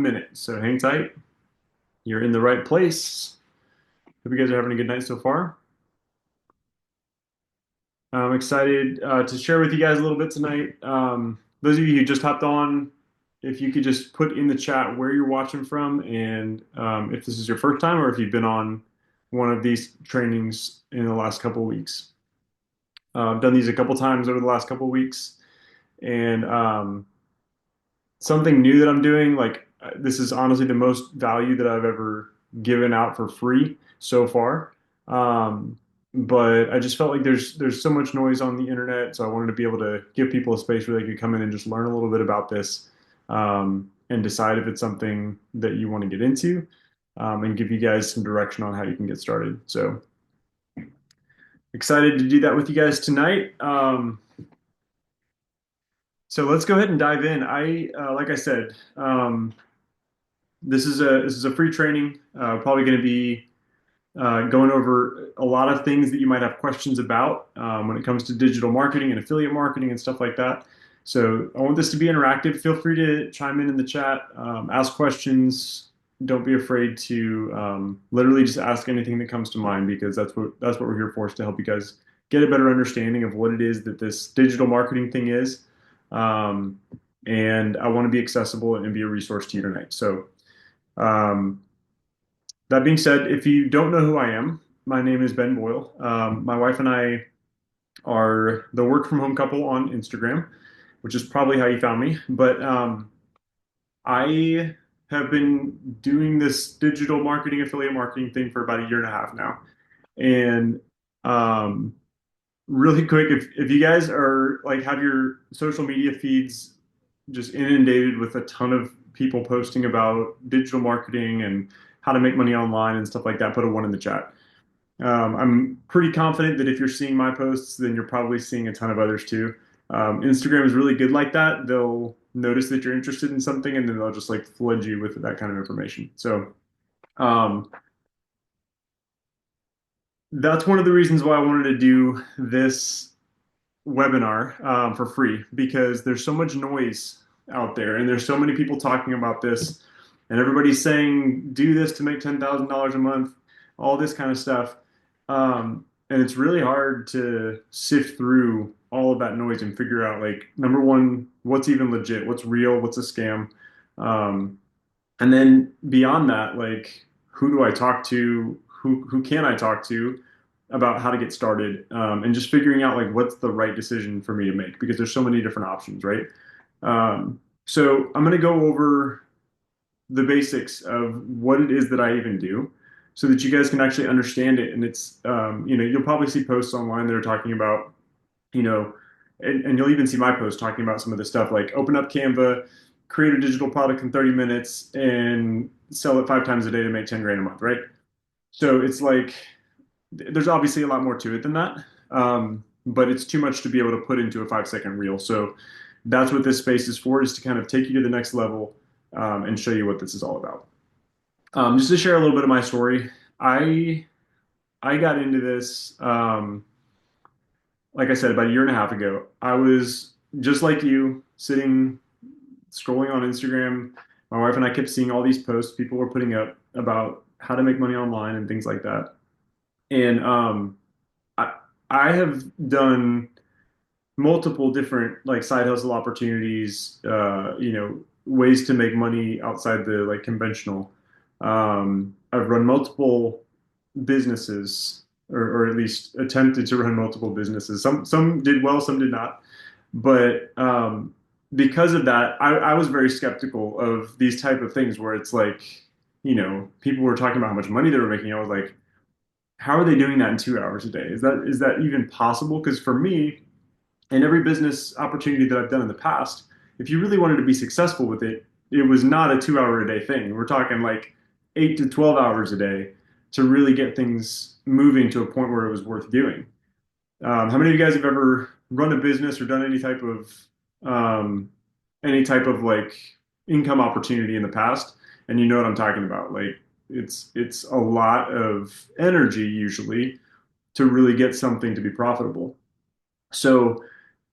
Minute. So hang tight. You're in the right place. Hope you guys are having a good night so far. I'm excited to share with you guys a little bit tonight. Those of you who just hopped on, if you could just put in the chat where you're watching from and if this is your first time or if you've been on one of these trainings in the last couple of weeks. I've done these a couple times over the last couple of weeks, and something new that I'm doing, like this is honestly the most value that I've ever given out for free so far. Um, but I just felt like there's so much noise on the internet, so I wanted to be able to give people a space where they could come in and just learn a little bit about this, and decide if it's something that you want to get into, and give you guys some direction on how you can get started. So excited to do that with you guys tonight. So let's go ahead and dive in. Like I said, this is a free training. Probably going to be going over a lot of things that you might have questions about when it comes to digital marketing and affiliate marketing and stuff like that. So I want this to be interactive. Feel free to chime in the chat, ask questions. Don't be afraid to literally just ask anything that comes to mind, because that's what we're here for, is to help you guys get a better understanding of what it is that this digital marketing thing is. Um, and I want to be accessible and be a resource to you tonight. So um, that being said, if you don't know who I am, my name is Ben Boyle. My wife and I are the work from home couple on Instagram, which is probably how you found me. But I have been doing this digital marketing, affiliate marketing thing for about a year and a half now. And um, really quick, if you guys are like have your social media feeds just inundated with a ton of people posting about digital marketing and how to make money online and stuff like that, put a one in the chat. I'm pretty confident that if you're seeing my posts, then you're probably seeing a ton of others too. Instagram is really good like that. They'll notice that you're interested in something, and then they'll just like flood you with that kind of information. So um, that's one of the reasons why I wanted to do this webinar for free, because there's so much noise out there, and there's so many people talking about this, and everybody's saying do this to make $10,000 a month, all this kind of stuff. And it's really hard to sift through all of that noise and figure out, like, number one, what's even legit, what's real, what's a scam. Um, and then beyond that, like, who do I talk to? Who can I talk to about how to get started? And just figuring out like what's the right decision for me to make, because there's so many different options, right? So I'm going to go over the basics of what it is that I even do, so that you guys can actually understand it. And it's you'll probably see posts online that are talking about, you know, and you'll even see my post talking about some of the stuff like open up Canva, create a digital product in 30 minutes, and sell it 5 times a day to make 10 grand a month, right? So it's like there's obviously a lot more to it than that. But it's too much to be able to put into a 5 second reel. So that's what this space is for, is to kind of take you to the next level, and show you what this is all about. Just to share a little bit of my story, I I got into this, like I said, about a year and a half ago. I was just like you, sitting scrolling on Instagram. My wife and I kept seeing all these posts people were putting up about how to make money online and things like that. And I I have done multiple different like side hustle opportunities, ways to make money outside the like conventional. I've run multiple businesses, or at least attempted to run multiple businesses. Some did well, some did not. But because of that, I was very skeptical of these type of things where it's like, people were talking about how much money they were making. I was like, how are they doing that in 2 hours a day? Is that even possible? Because for me, and every business opportunity that I've done in the past, if you really wanted to be successful with it, it was not a 2 hour a day thing. We're talking like 8 to 12 hours a day to really get things moving to a point where it was worth doing. How many of you guys have ever run a business or done um, any type of like income opportunity in the past? And you know what I'm talking about. Like it's a lot of energy usually to really get something to be profitable. So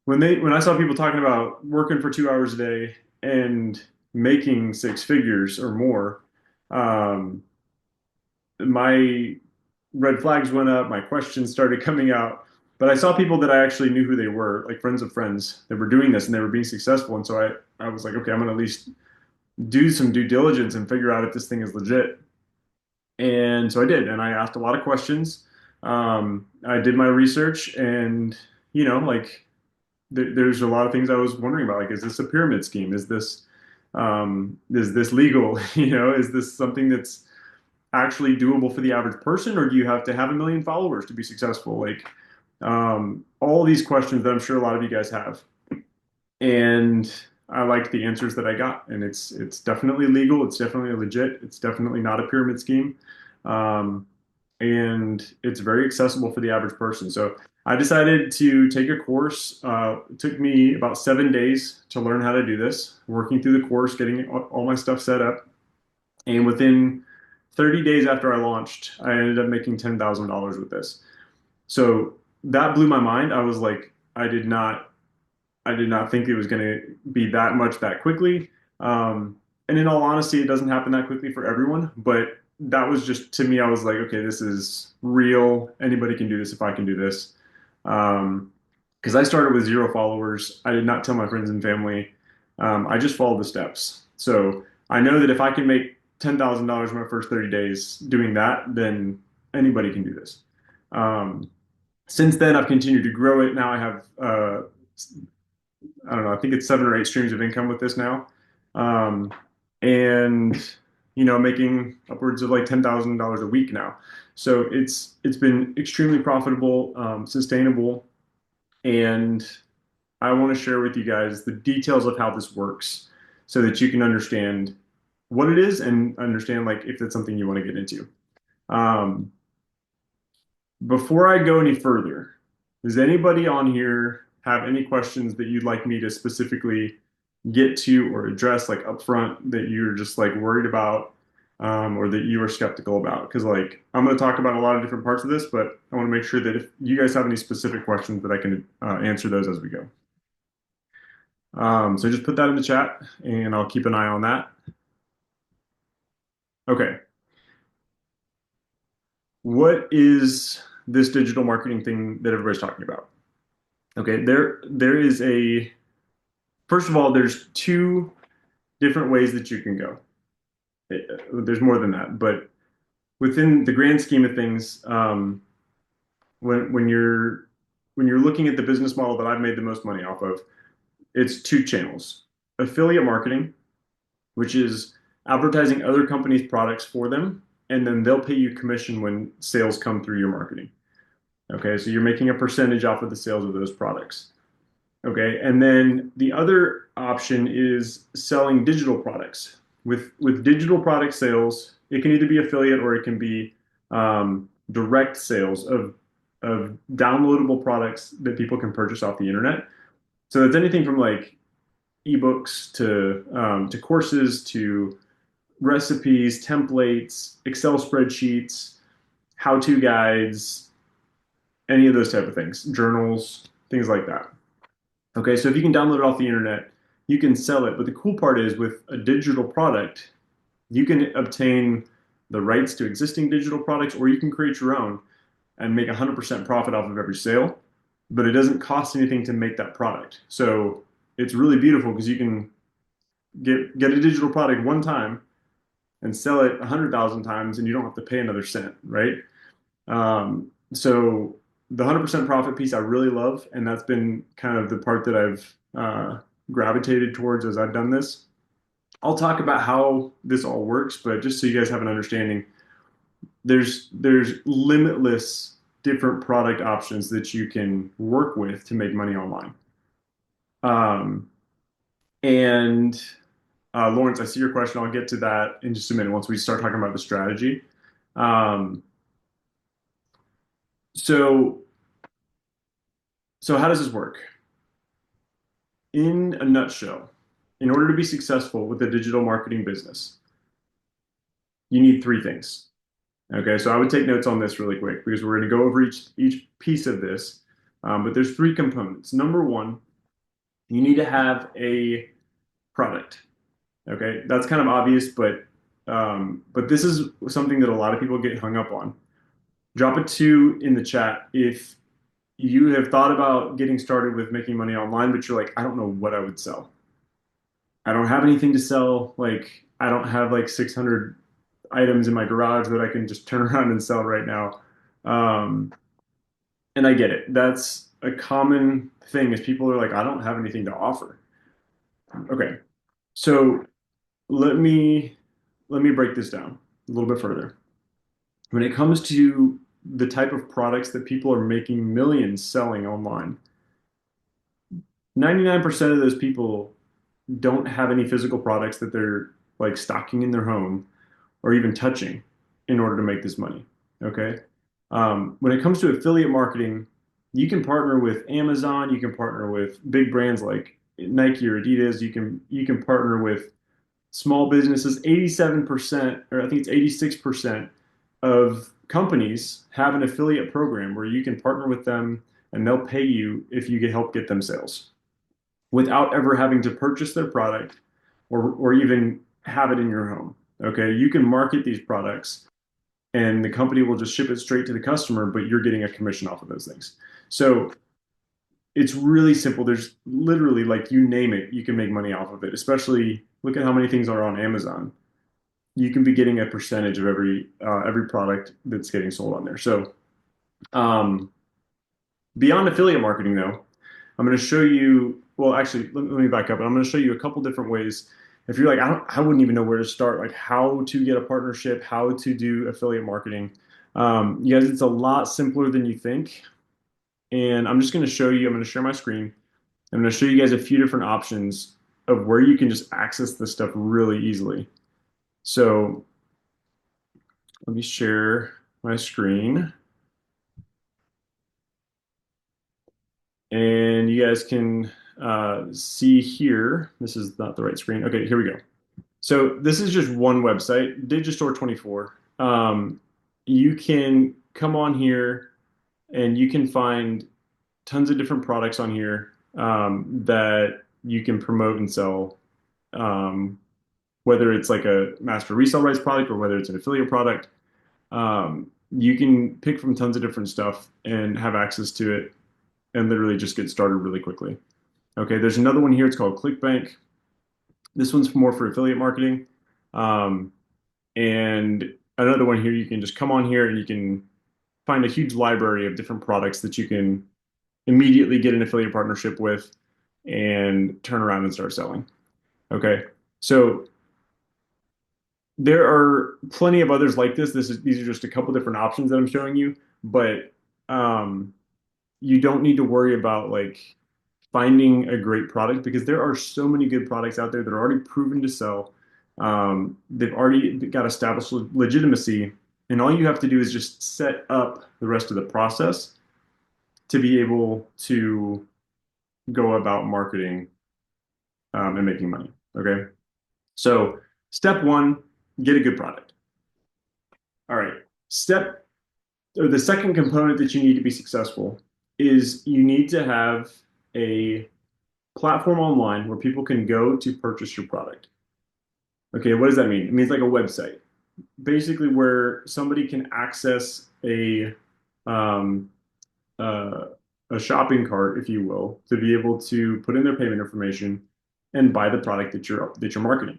when I saw people talking about working for 2 hours a day and making six figures or more, um, my red flags went up, my questions started coming out. But I saw people that I actually knew who they were, like friends of friends that were doing this and they were being successful. And so I was like, okay, I'm gonna at least do some due diligence and figure out if this thing is legit. And so I did, and I asked a lot of questions. I did my research, and like there's a lot of things I was wondering about. Like, is this a pyramid scheme? Is this legal? Is this something that's actually doable for the average person, or do you have to have 1 million followers to be successful? Like, all these questions that I'm sure a lot of you guys have. And I liked the answers that I got, and it's definitely legal. It's definitely legit. It's definitely not a pyramid scheme, um, and it's very accessible for the average person. So I decided to take a course. It took me about 7 days to learn how to do this. Working through the course, getting all my stuff set up, and within 30 days after I launched, I ended up making $10,000 with this. So that blew my mind. I was like, I did not think it was going to be that much that quickly. And in all honesty, it doesn't happen that quickly for everyone. But that was just to me, I was like, okay, this is real. Anybody can do this if I can do this. Because I started with 0 followers. I did not tell my friends and family. I just followed the steps. So I know that if I can make $10,000 in my first 30 days doing that, then anybody can do this. Um, since then, I've continued to grow it. Now I have I don't know, I think it's 7 or 8 streams of income with this now. Um, and making upwards of like $10,000 a week now. So it's been extremely profitable, sustainable, and I want to share with you guys the details of how this works so that you can understand what it is and understand like if it's something you want to get into. Um, Before I go any further, does anybody on here have any questions that you'd like me to specifically get to or address, like upfront, that you're just like worried about, or that you are skeptical about? Because like I'm going to talk about a lot of different parts of this, but I want to make sure that if you guys have any specific questions, that I can answer those as we go. So just put that in the chat, and I'll keep an eye on that. Okay, what is this digital marketing thing that everybody's talking about? Okay, there is a first of all, there's two different ways that you can go. There's more than that, but within the grand scheme of things, when you're looking at the business model that I've made the most money off of, it's two channels: affiliate marketing, which is advertising other companies' products for them, and then they'll pay you commission when sales come through your marketing. Okay, so you're making a percentage off of the sales of those products. Okay, and then the other option is selling digital products. With digital product sales, it can either be affiliate or it can be direct sales of downloadable products that people can purchase off the internet. So it's anything from like ebooks to courses to recipes, templates, Excel spreadsheets, how-to guides, any of those type of things, journals, things like that. Okay, so if you can download it off the internet, you can sell it. But the cool part is with a digital product, you can obtain the rights to existing digital products, or you can create your own and make 100% profit off of every sale. But it doesn't cost anything to make that product. So it's really beautiful because you can get a digital product one time and sell it 100,000 times, and you don't have to pay another cent, right? So the 100% profit piece I really love, and that's been kind of the part that I've gravitated towards as I've done this. I'll talk about how this all works, but just so you guys have an understanding, there's limitless different product options that you can work with to make money online. Um, and Lawrence, I see your question. I'll get to that in just a minute once we start talking about the strategy. Um, so So how does this work? In a nutshell, in order to be successful with a digital marketing business, you need three things. Okay, so I would take notes on this really quick because we're going to go over each piece of this. But there's three components. Number one, you need to have a product. Okay, that's kind of obvious, but this is something that a lot of people get hung up on. Drop a two in the chat if you have thought about getting started with making money online, but you're like, I don't know what I would sell. I don't have anything to sell. Like, I don't have like 600 items in my garage that I can just turn around and sell right now. Um, and I get it. That's a common thing is people are like, I don't have anything to offer. Okay. So let me let me break this down a little bit further. When it comes to the type of products that people are making millions selling online, 99% of those people don't have any physical products that they're like stocking in their home or even touching in order to make this money. Okay. When it comes to affiliate marketing, you can partner with Amazon, you can partner with big brands like Nike or Adidas, you can partner with small businesses. 87%, or I think it's 86% of companies have an affiliate program where you can partner with them and they'll pay you if you get help get them sales without ever having to purchase their product or even have it in your home. Okay, you can market these products and the company will just ship it straight to the customer, but you're getting a commission off of those things. So it's really simple. There's literally like you name it, you can make money off of it. Especially look at how many things are on Amazon. You can be getting a percentage of every product that's getting sold on there. So um, beyond affiliate marketing, though, I'm going to show you. Well, actually, let me back up. I'm going to show you a couple different ways. If you're like, I wouldn't even know where to start, like how to get a partnership, how to do affiliate marketing. You guys, it's a lot simpler than you think. And I'm just going to show you. I'm going to share my screen. I'm going to show you guys a few different options of where you can just access this stuff really easily. So let me share my screen. And you guys can see here. This is not the right screen. Okay, here we go. So this is just one website, Digistore 24. You can come on here and you can find tons of different products on here that you can promote and sell, um, whether it's like a master resale rights product or whether it's an affiliate product. You can pick from tons of different stuff and have access to it and literally just get started really quickly. Okay, there's another one here. It's called ClickBank. This one's more for affiliate marketing. Um, and another one here, you can just come on here and you can find a huge library of different products that you can immediately get an affiliate partnership with and turn around and start selling. Okay, so there are plenty of others like this. These are just a couple different options that I'm showing you, but um, you don't need to worry about like finding a great product because there are so many good products out there that are already proven to sell. They've already got established legitimacy, and all you have to do is just set up the rest of the process to be able to go about marketing and making money. Okay. So, step one, get a good product. All right. Step or the second component that you need to be successful is you need to have a platform online where people can go to purchase your product. Okay, what does that mean? It means like a website, basically where somebody can access um, uh, a shopping cart, if you will, to be able to put in their payment information and buy the product that you're marketing.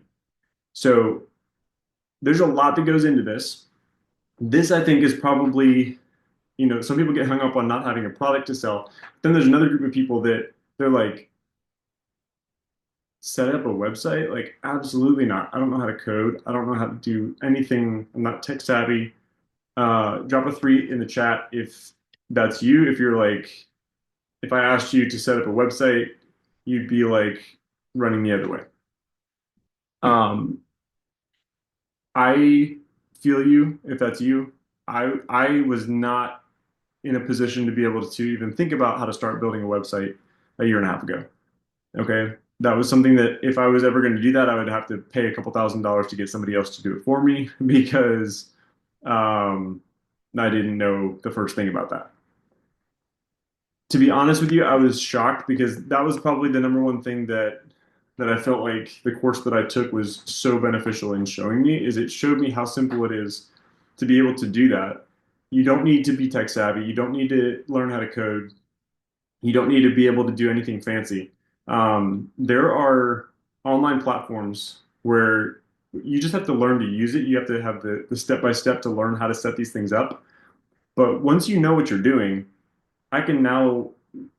So there's a lot that goes into this. This I think is probably, some people get hung up on not having a product to sell. Then there's another group of people that they're like, set up a website? Like, absolutely not. I don't know how to code. I don't know how to do anything. I'm not tech savvy. Drop a three in the chat if that's you. If you're like, if I asked you to set up a website, you'd be like running the other way. Um, I feel you if that's you. I was not in a position to be able to even think about how to start building a website a year and a half ago. Okay. That was something that if I was ever going to do that, I would have to pay a couple $1,000s to get somebody else to do it for me because um, I didn't know the first thing about that. To be honest with you, I was shocked because that was probably the number one thing that that I felt like the course that I took was so beneficial in showing me is it showed me how simple it is to be able to do that. You don't need to be tech savvy. You don't need to learn how to code. You don't need to be able to do anything fancy. There are online platforms where you just have to learn to use it. You have to have the step by step to learn how to set these things up. But once you know what you're doing, I can now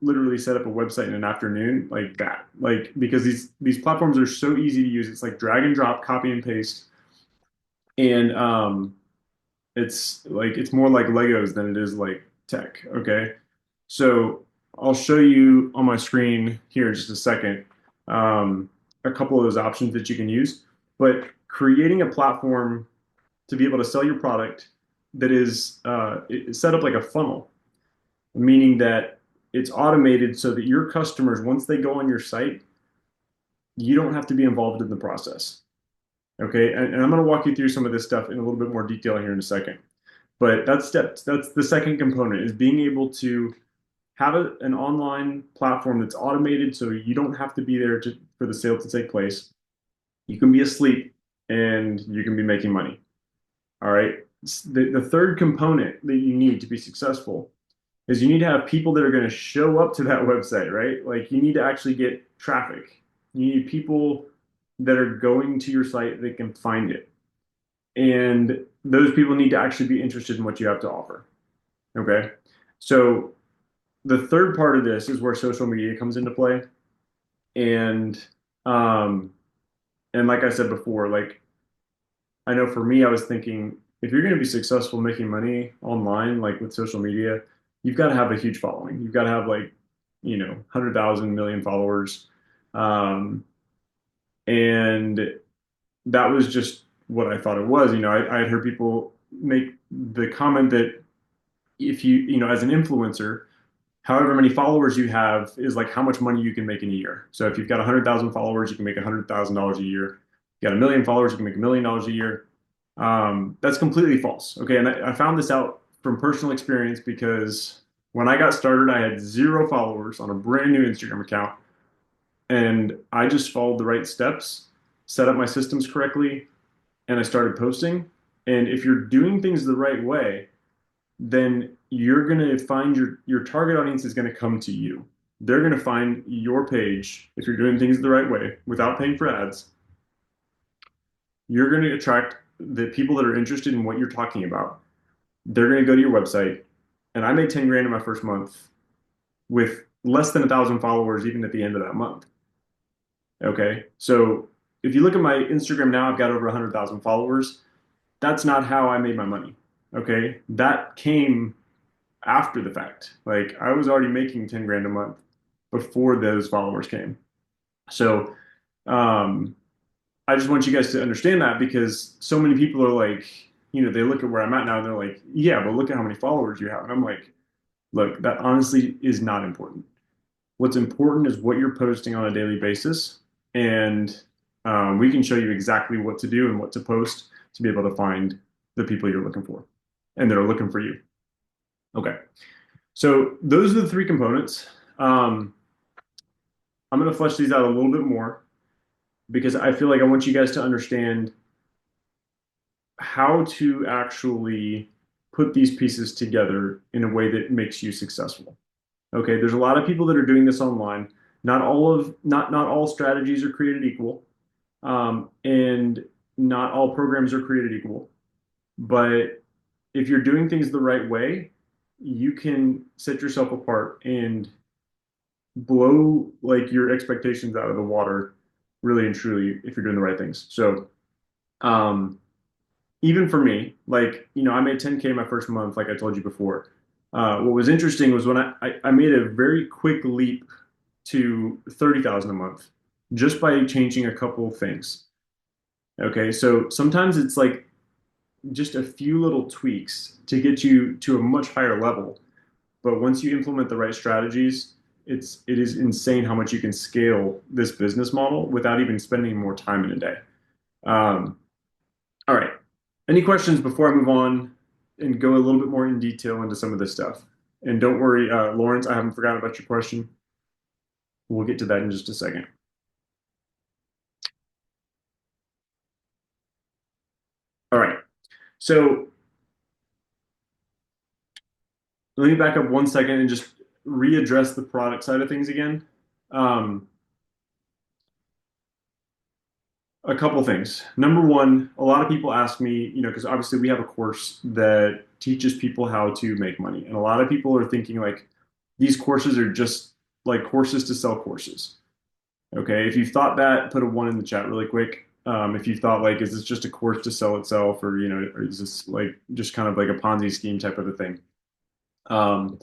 literally set up a website in an afternoon like that. Like because these platforms are so easy to use. It's like drag and drop, copy and paste, and it's more like Legos than it is like tech. Okay, so I'll show you on my screen here in just a second um, a couple of those options that you can use. But creating a platform to be able to sell your product that is set up like a funnel, meaning that it's automated so that your customers, once they go on your site, you don't have to be involved in the process. Okay. And I'm going to walk you through some of this stuff in a little bit more detail here in a second. But that's the second component is being able to have an online platform that's automated so you don't have to be there for the sale to take place. You can be asleep and you can be making money. All right. The third component that you need to be successful is you need to have people that are going to show up to that website, right? Like you need to actually get traffic. You need people that are going to your site that can find it. And those people need to actually be interested in what you have to offer. Okay. So the third part of this is where social media comes into play. And um and like I said before, like I know for me, I was thinking if you're going to be successful making money online, like with social media, you've got to have a huge following. You've got to have like, 100,000 million followers. Um, and that was just what I thought it was. I had heard people make the comment that if as an influencer, however many followers you have is like how much money you can make in a year. So if you've got 100,000 followers, you can make $100,000 a year. If you got a million followers, you can make $1 million a year. That's completely false. Okay, and I found this out from personal experience because when I got started, I had 0 followers on a brand new Instagram account, and I just followed the right steps, set up my systems correctly, and I started posting. And if you're doing things the right way, then you're going to find your target audience is going to come to you. They're going to find your page if you're doing things the right way without paying for ads. You're going to attract the people that are interested in what you're talking about. They're going to go to your website. And I made 10 grand in my first month with less than 1,000 followers, even at the end of that month. Okay. So if you look at my Instagram now, I've got over 100,000 followers. That's not how I made my money. Okay. That came after the fact. Like I was already making 10 grand a month before those followers came. So, um, I just want you guys to understand that because so many people are like, they look at where I'm at now and they're like, yeah, but look at how many followers you have. And I'm like, look, that honestly is not important. What's important is what you're posting on a daily basis. And we can show you exactly what to do and what to post to be able to find the people you're looking for and that are looking for you. Okay. So those are the three components. I'm going to flesh these out a little bit more because I feel like I want you guys to understand how to actually put these pieces together in a way that makes you successful. Okay, there's a lot of people that are doing this online. Not all strategies are created equal, and not all programs are created equal. But if you're doing things the right way, you can set yourself apart and blow like your expectations out of the water, really and truly, if you're doing the right things. So, um, even for me, like, I made 10K my first month, like I told you before. What was interesting was when I made a very quick leap to 30,000 a month just by changing a couple of things. Okay, so sometimes it's like just a few little tweaks to get you to a much higher level. But once you implement the right strategies, it is insane how much you can scale this business model without even spending more time in a day. Um, all right. Any questions before I move on and go a little bit more in detail into some of this stuff? And don't worry, Lawrence, I haven't forgotten about your question. We'll get to that in just a second. So let me back up 1 second and just readdress the product side of things again. Um, a couple things. Number one, a lot of people ask me, because obviously we have a course that teaches people how to make money. And a lot of people are thinking like these courses are just like courses to sell courses. Okay. If you've thought that, put a one in the chat really quick. If you thought like, is this just a course to sell itself or, or is this like just kind of like a Ponzi scheme type of a thing? Um,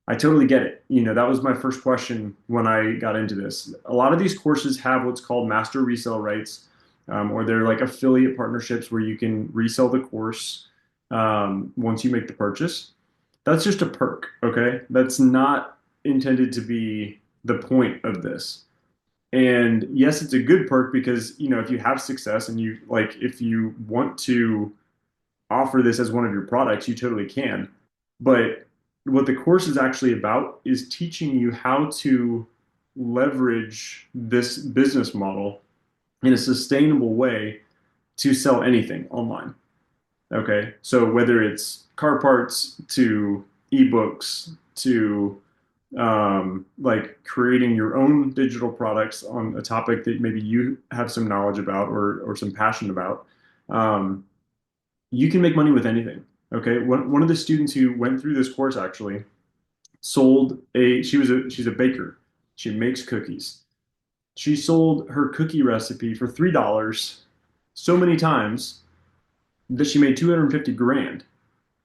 I totally get it. That was my first question when I got into this. A lot of these courses have what's called master resale rights, or they're like affiliate partnerships where you can resell the course once you make the purchase. That's just a perk, okay? That's not intended to be the point of this. And yes, it's a good perk because, if you have success and you like, if you want to offer this as one of your products, you totally can. But what the course is actually about is teaching you how to leverage this business model in a sustainable way to sell anything online. Okay. So whether it's car parts to ebooks to like creating your own digital products on a topic that maybe you have some knowledge about or some passion about, um, you can make money with anything. Okay. One of the students who went through this course actually she's a baker. She makes cookies. She sold her cookie recipe for $3 so many times that she made 250 grand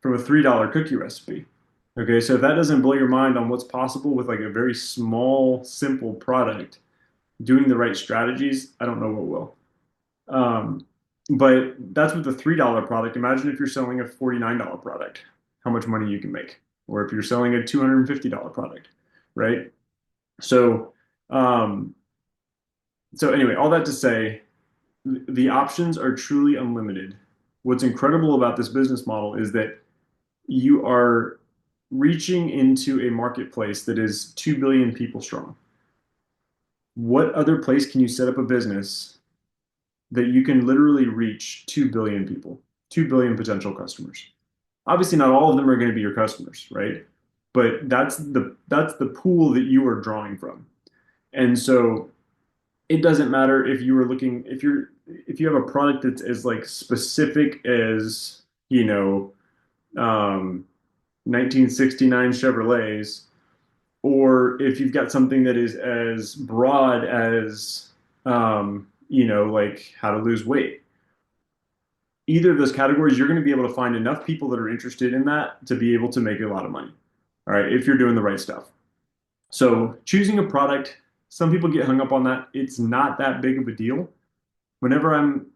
from a $3 cookie recipe. Okay. So if that doesn't blow your mind on what's possible with like a very small, simple product, doing the right strategies, I don't know what will. Um, but that's with the $3 product. Imagine if you're selling a $49 product, how much money you can make. Or if you're selling a $250 product, right? So, um, so anyway, all that to say, the options are truly unlimited. What's incredible about this business model is that you are reaching into a marketplace that is 2 billion people strong. What other place can you set up a business that you can literally reach 2 billion people, 2 billion potential customers? Obviously, not all of them are going to be your customers, right? But that's the pool that you are drawing from. And so it doesn't matter if you were looking if you have a product that's as like specific as, 1969 Chevrolets, or if you've got something that is as broad as like how to lose weight. Either of those categories, you're going to be able to find enough people that are interested in that to be able to make a lot of money. All right, if you're doing the right stuff. So choosing a product, some people get hung up on that. It's not that big of a deal. Whenever I'm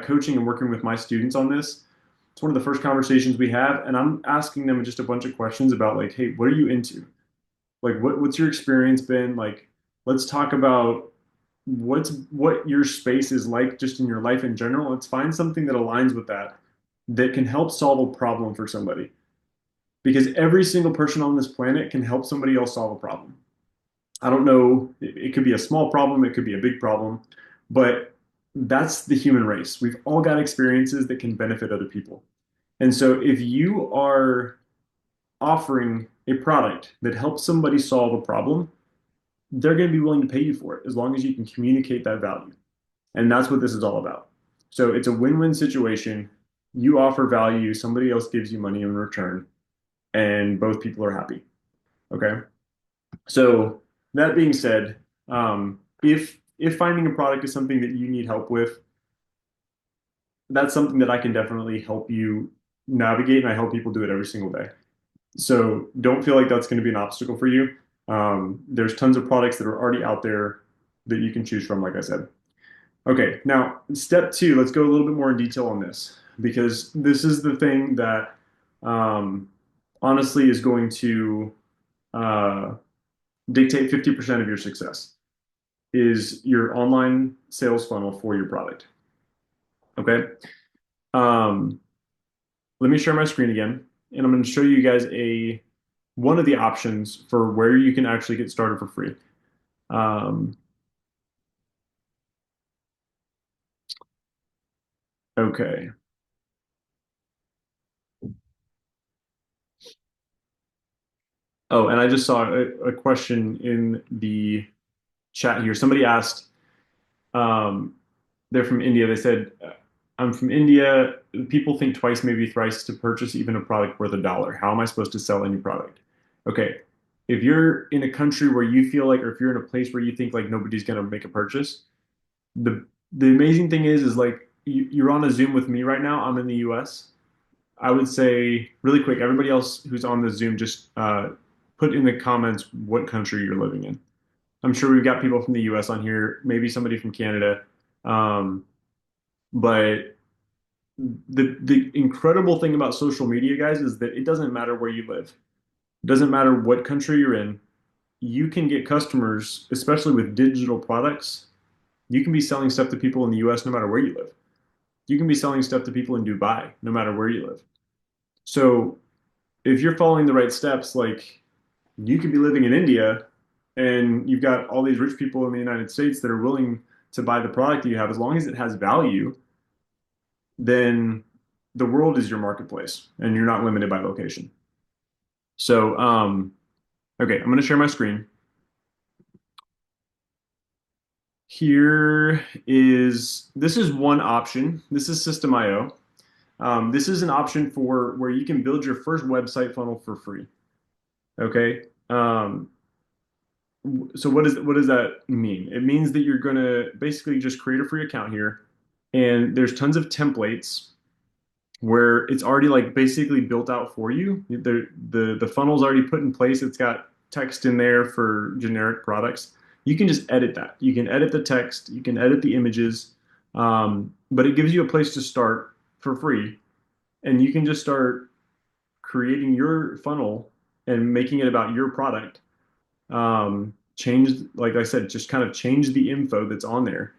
coaching and working with my students on this, it's one of the first conversations we have, and I'm asking them just a bunch of questions about like, hey, what are you into? Like, what's your experience been? Like, let's talk about what your space is like just in your life in general. Let's find something that aligns with that that can help solve a problem for somebody. Because every single person on this planet can help somebody else solve a problem. I don't know, it could be a small problem, it could be a big problem, but that's the human race. We've all got experiences that can benefit other people. And so if you are offering a product that helps somebody solve a problem, they're going to be willing to pay you for it as long as you can communicate that value. And that's what this is all about. So it's a win-win situation. You offer value, somebody else gives you money in return, and both people are happy. Okay. So that being said, if finding a product is something that you need help with, that's something that I can definitely help you navigate, and I help people do it every single day. So don't feel like that's going to be an obstacle for you. There's tons of products that are already out there that you can choose from, like I said. Okay, now step two, let's go a little bit more in detail on this because this is the thing that honestly is going to uh, dictate 50% of your success is your online sales funnel for your product. Okay. Um, Let me share my screen again, and I'm going to show you guys one of the options for where you can actually get started for free. Um, okay. Oh, and I just saw a question in the chat here. Somebody asked, um, they're from India. They said, I'm from India. People think twice, maybe thrice to purchase even a product worth $1. How am I supposed to sell any product? Okay. If you're in a country where you feel like, or if you're in a place where you think like nobody's going to make a purchase, the amazing thing is like you're on a Zoom with me right now. I'm in the US. I would say really quick, everybody else who's on the Zoom, just put in the comments what country you're living in. I'm sure we've got people from the US on here, maybe somebody from Canada. Um, but the incredible thing about social media, guys, is that it doesn't matter where you live. It doesn't matter what country you're in. You can get customers, especially with digital products. You can be selling stuff to people in the US no matter where you live. You can be selling stuff to people in Dubai no matter where you live. So if you're following the right steps, like you could be living in India and you've got all these rich people in the United States that are willing to buy the product that you have, as long as it has value, then the world is your marketplace and you're not limited by location. So, okay, I'm going to share my screen. This is one option. This is System.io. This is an option for where you can build your first website funnel for free. Okay. So what does that mean? It means that you're going to basically just create a free account here, and there's tons of templates where it's already like basically built out for you. The funnel's already put in place. It's got text in there for generic products. You can just edit that. You can edit the text. You can edit the images, but it gives you a place to start for free, and you can just start creating your funnel and making it about your product. Change, like I said, just kind of change the info that's on there.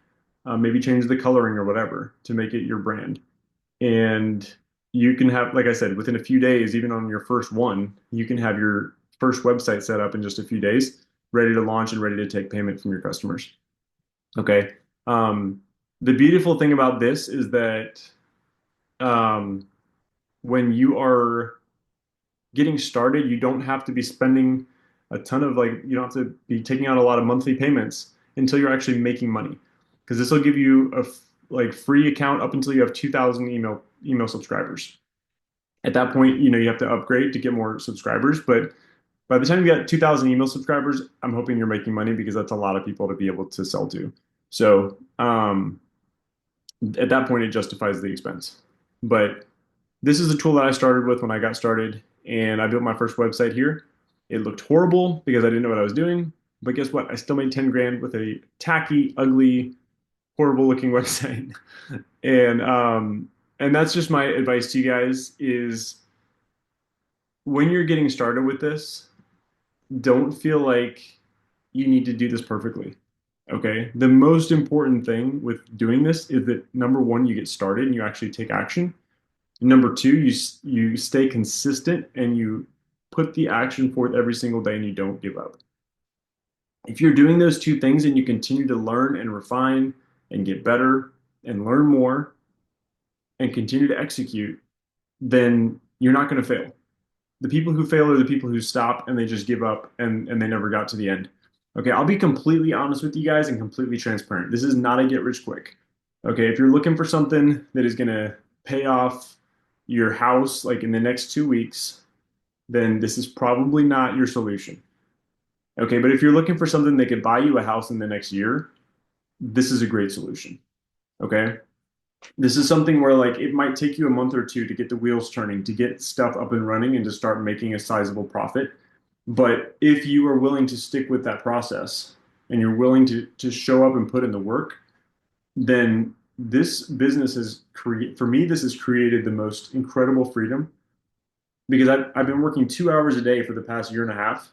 Maybe change the coloring or whatever to make it your brand. And you can have, like I said, within a few days, even on your first one, you can have your first website set up in just a few days, ready to launch and ready to take payment from your customers. Okay. Um, the beautiful thing about this is that um, when you are getting started, you don't have to be spending a ton of like, you don't have to be taking out a lot of monthly payments until you're actually making money. Because this will give you a like free account up until you have 2,000 email subscribers. At that point, you have to upgrade to get more subscribers. But by the time you got 2,000 email subscribers, I'm hoping you're making money because that's a lot of people to be able to sell to. So at that point, it justifies the expense. But this is a tool that I started with when I got started, and I built my first website here. It looked horrible because I didn't know what I was doing. But guess what? I still made 10 grand with a tacky, ugly, horrible looking website. And that's just my advice to you guys is when you're getting started with this, don't feel like you need to do this perfectly. Okay. The most important thing with doing this is that number one, you get started and you actually take action. Number two, you stay consistent and you put the action forth every single day and you don't give up. If you're doing those two things and you continue to learn and refine and get better and learn more and continue to execute, then you're not going to fail. The people who fail are the people who stop and they just give up and they never got to the end. Okay, I'll be completely honest with you guys and completely transparent. This is not a get rich quick. Okay, if you're looking for something that is going to pay off your house like in the next 2 weeks, then this is probably not your solution. Okay, but if you're looking for something that could buy you a house in the next year, this is a great solution. Okay, this is something where like it might take you a month or two to get the wheels turning, to get stuff up and running and to start making a sizable profit. But if you are willing to stick with that process and you're willing to show up and put in the work, then this business has created, for me, this has created the most incredible freedom because I've been working 2 hours a day for the past year and a half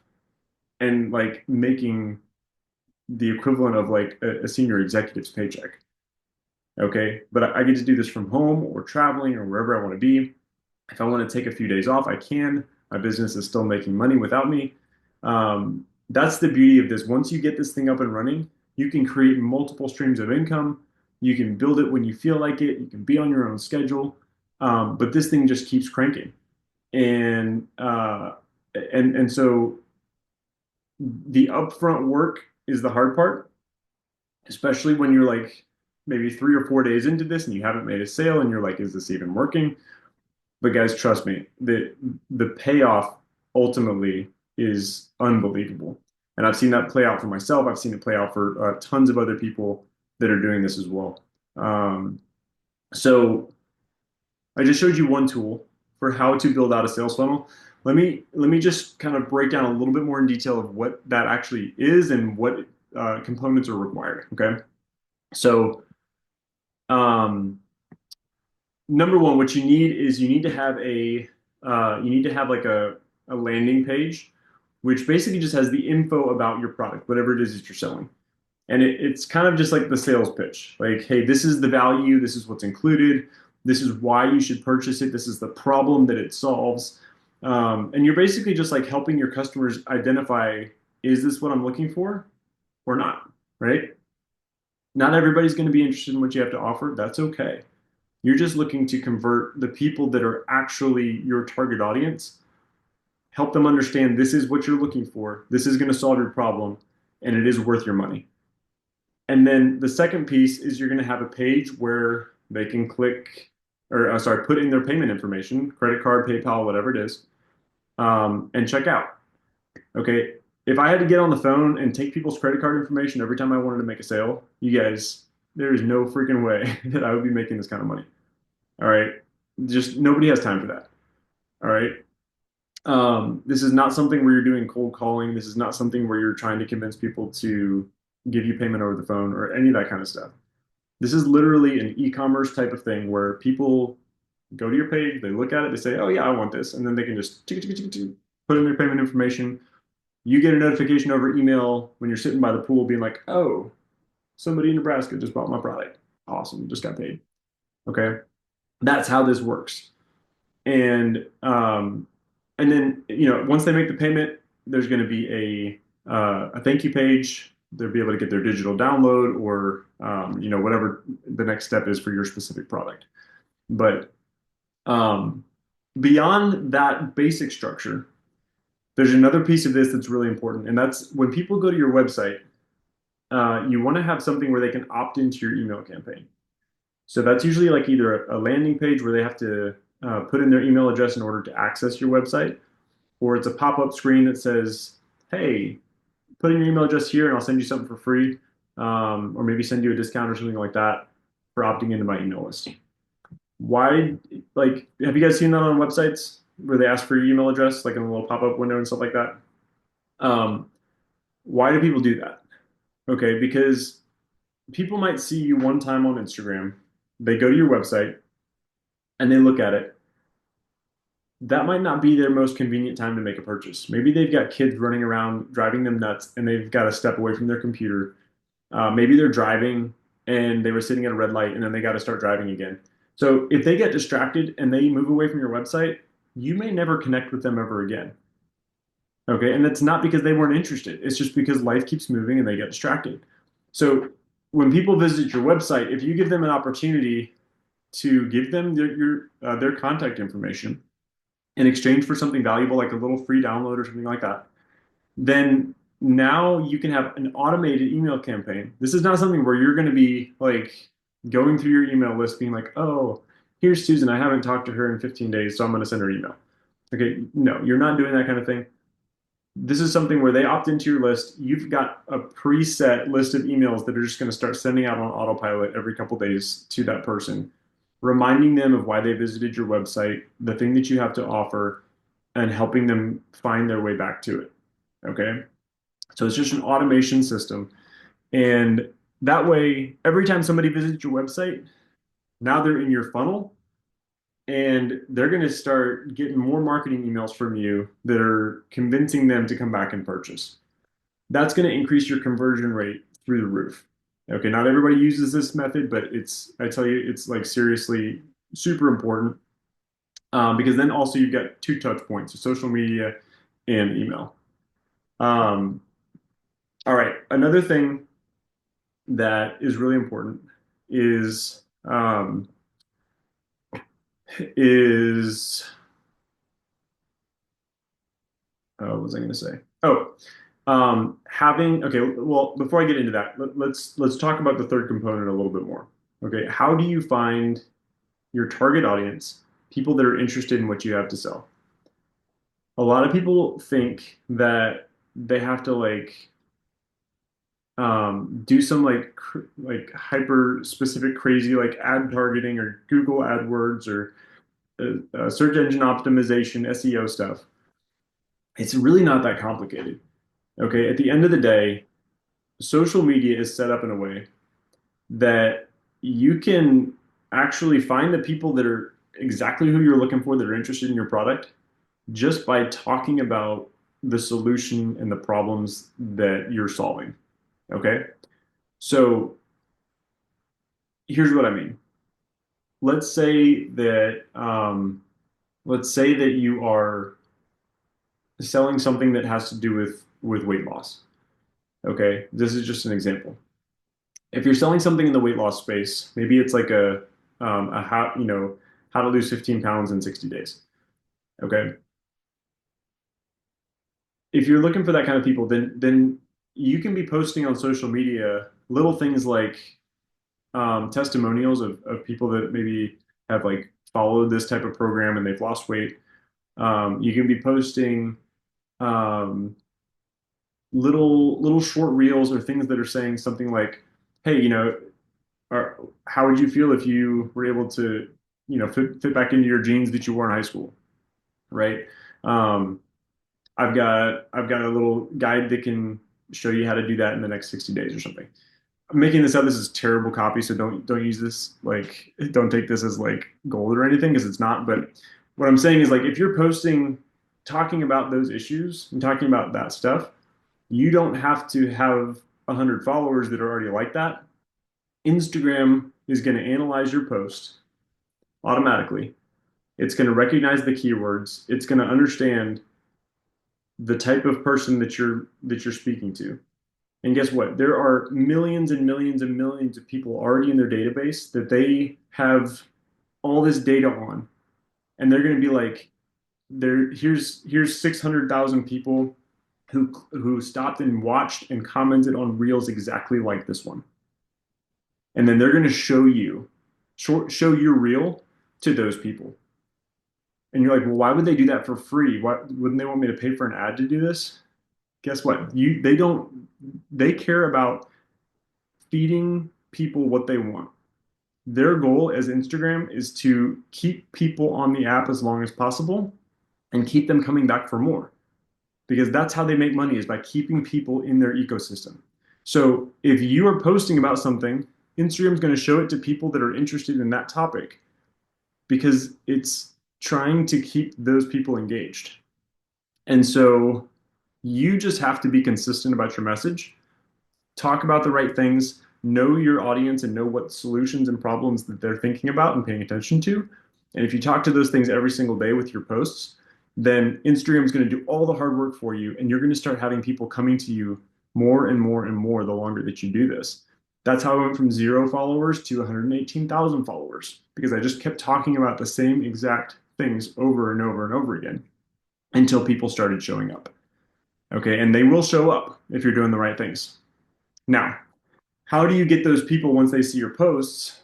and like making the equivalent of like a senior executive's paycheck. Okay. But I get to do this from home or traveling or wherever I want to be. If I want to take a few days off, I can. My business is still making money without me. That's the beauty of this. Once you get this thing up and running, you can create multiple streams of income. You can build it when you feel like it. You can be on your own schedule. But this thing just keeps cranking. And so The upfront work is the hard part, especially when you're like maybe 3 or 4 days into this and you haven't made a sale and you're like, is this even working? But guys, trust me, the payoff ultimately is unbelievable. And I've seen that play out for myself. I've seen it play out for tons of other people that are doing this as well. Um, so I just showed you one tool for how to build out a sales funnel. Let me just kind of break down a little bit more in detail of what that actually is and what components are required. Okay, so um, number one, what you need is you need to have like a landing page, which basically just has the info about your product, whatever it is that you're selling. And it's kind of just like the sales pitch. Like, hey, this is the value, this is what's included, this is why you should purchase it, this is the problem that it solves. And you're basically just like helping your customers identify, is this what I'm looking for or not, right? Not everybody's going to be interested in what you have to offer. That's okay. You're just looking to convert the people that are actually your target audience, help them understand this is what you're looking for, this is going to solve your problem, and it is worth your money. And then the second piece is you're going to have a page where they can click, or sorry, put in their payment information, credit card, PayPal, whatever it is, and check out. Okay. If I had to get on the phone and take people's credit card information every time I wanted to make a sale, you guys, there is no freaking way that I would be making this kind of money. All right. Just nobody has time for that. All right. This is not something where you're doing cold calling. This is not something where you're trying to convince people to give you payment over the phone or any of that kind of stuff. This is literally an e-commerce type of thing where people go to your page, they look at it, they say, "Oh yeah, I want this," and then they can just put in their payment information. You get a notification over email when you're sitting by the pool, being like, "Oh, somebody in Nebraska just bought my product. Awesome, just got paid." Okay, that's how this works. And and then once they make the payment, there's going to be a thank you page. They'll be able to get their digital download or whatever the next step is for your specific product. But um, beyond that basic structure, there's another piece of this that's really important, and that's when people go to your website, you want to have something where they can opt into your email campaign. So that's usually like either a landing page where they have to put in their email address in order to access your website, or it's a pop-up screen that says, "Hey, put in your email address here, and I'll send you something for free, or maybe send you a discount or something like that for opting into my email list." Why, like, have you guys seen that on websites where they ask for your email address, like in a little pop-up window and stuff like that? Um, why do people do that? Okay, because people might see you one time on Instagram, they go to your website and they look at it. That might not be their most convenient time to make a purchase. Maybe they've got kids running around driving them nuts and they've got to step away from their computer. Maybe they're driving and they were sitting at a red light and then they got to start driving again. So if they get distracted and they move away from your website, you may never connect with them ever again. Okay. And that's not because they weren't interested. It's just because life keeps moving and they get distracted. So when people visit your website, if you give them an opportunity to give them their contact information in exchange for something valuable, like a little free download or something like that, then now you can have an automated email campaign. This is not something where you're going to be like going through your email list being like, "Oh, here's Susan. I haven't talked to her in 15 days, so I'm going to send her an email." Okay, no, you're not doing that kind of thing. This is something where they opt into your list. You've got a preset list of emails that are just going to start sending out on autopilot every couple days to that person, reminding them of why they visited your website, the thing that you have to offer, and helping them find their way back to it. Okay. So it's just an automation system. And that way, every time somebody visits your website, now they're in your funnel and they're going to start getting more marketing emails from you that are convincing them to come back and purchase. That's going to increase your conversion rate through the roof. Okay, not everybody uses this method, but I tell you, it's like seriously super important because then also you've got two touch points, so social media and email. Um, all right, another thing that is really important is is what was I going to say? Oh, Having okay, well, before I get into that, let's talk about the third component a little bit more. Okay, how do you find your target audience, people that are interested in what you have to sell? A lot of people think that they have to do some like hyper specific crazy like ad targeting or Google AdWords or search engine optimization, SEO stuff. It's really not that complicated. Okay, at the end of the day, social media is set up in a way that you can actually find the people that are exactly who you're looking for that are interested in your product just by talking about the solution and the problems that you're solving. Okay. So here's what I mean. Let's say that let's say that you are selling something that has to do with weight loss. Okay. This is just an example. If you're selling something in the weight loss space, maybe it's like a how how to lose 15 pounds in 60 days. Okay. If you're looking for that kind of people, then you can be posting on social media little things like testimonials of people that maybe have like followed this type of program and they've lost weight. You can be posting um, little short reels or things that are saying something like, "Hey, how would you feel if you were able to, fit back into your jeans that you wore in high school?" Right? Um, I've got a little guide that can show you how to do that in the next 60 days or something. I'm making this up. This is terrible copy, so don't use this like don't take this as like gold or anything because it's not. But what I'm saying is like if you're posting talking about those issues and talking about that stuff, you don't have to have 100 followers that are already like that. Instagram is going to analyze your post automatically. It's going to recognize the keywords. It's going to understand the type of person that you're speaking to. And guess what? There are millions and millions and millions of people already in their database that they have all this data on. And they're going to be like, here's 600,000 people who stopped and watched and commented on reels exactly like this one. And then they're going to show your reel to those people. And you're like, well, why would they do that for free? Why wouldn't they want me to pay for an ad to do this? Guess what? They care about feeding people what they want. Their goal as Instagram is to keep people on the app as long as possible and keep them coming back for more because that's how they make money is by keeping people in their ecosystem. So if you are posting about something, Instagram's going to show it to people that are interested in that topic because it's trying to keep those people engaged. And so you just have to be consistent about your message, talk about the right things, know your audience and know what solutions and problems that they're thinking about and paying attention to. And if you talk to those things every single day with your posts, then Instagram is going to do all the hard work for you. And you're going to start having people coming to you more and more and more the longer that you do this. That's how I went from 0 followers to 118,000 followers because I just kept talking about the same exact things over and over and over again until people started showing up. Okay. And they will show up if you're doing the right things. Now, how do you get those people once they see your posts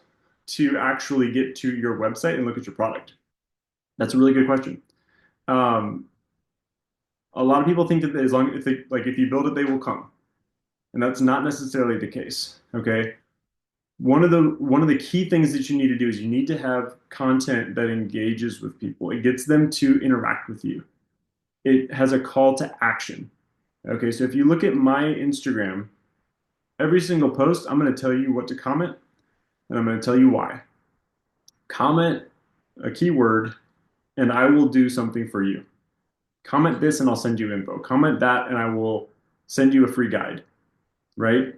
to actually get to your website and look at your product? That's a really good question. Um, a lot of people think that as long if they like if you build it, they will come, and that's not necessarily the case. Okay, one of the key things that you need to do is you need to have content that engages with people. It gets them to interact with you. It has a call to action. Okay, so if you look at my Instagram, every single post, I'm going to tell you what to comment and I'm going to tell you why. Comment a keyword and I will do something for you. Comment this and I'll send you info. Comment that and I will send you a free guide, right?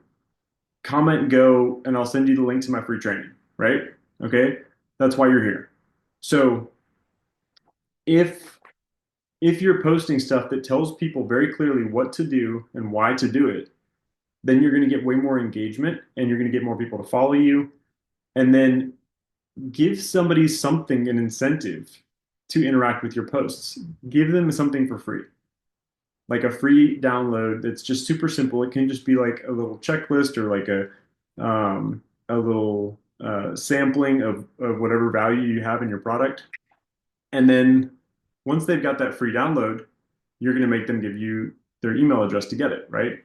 Comment go and I'll send you the link to my free training, right? Okay? That's why you're here. So if if you're posting stuff that tells people very clearly what to do and why to do it, then you're going to get way more engagement and you're going to get more people to follow you. And then give somebody something, an incentive to interact with your posts. Give them something for free. like a free download that's just super simple. It can just be like a little checklist or like a little sampling of whatever value you have in your product. And then once they've got that free download, you're going to make them give you their email address to get it, right?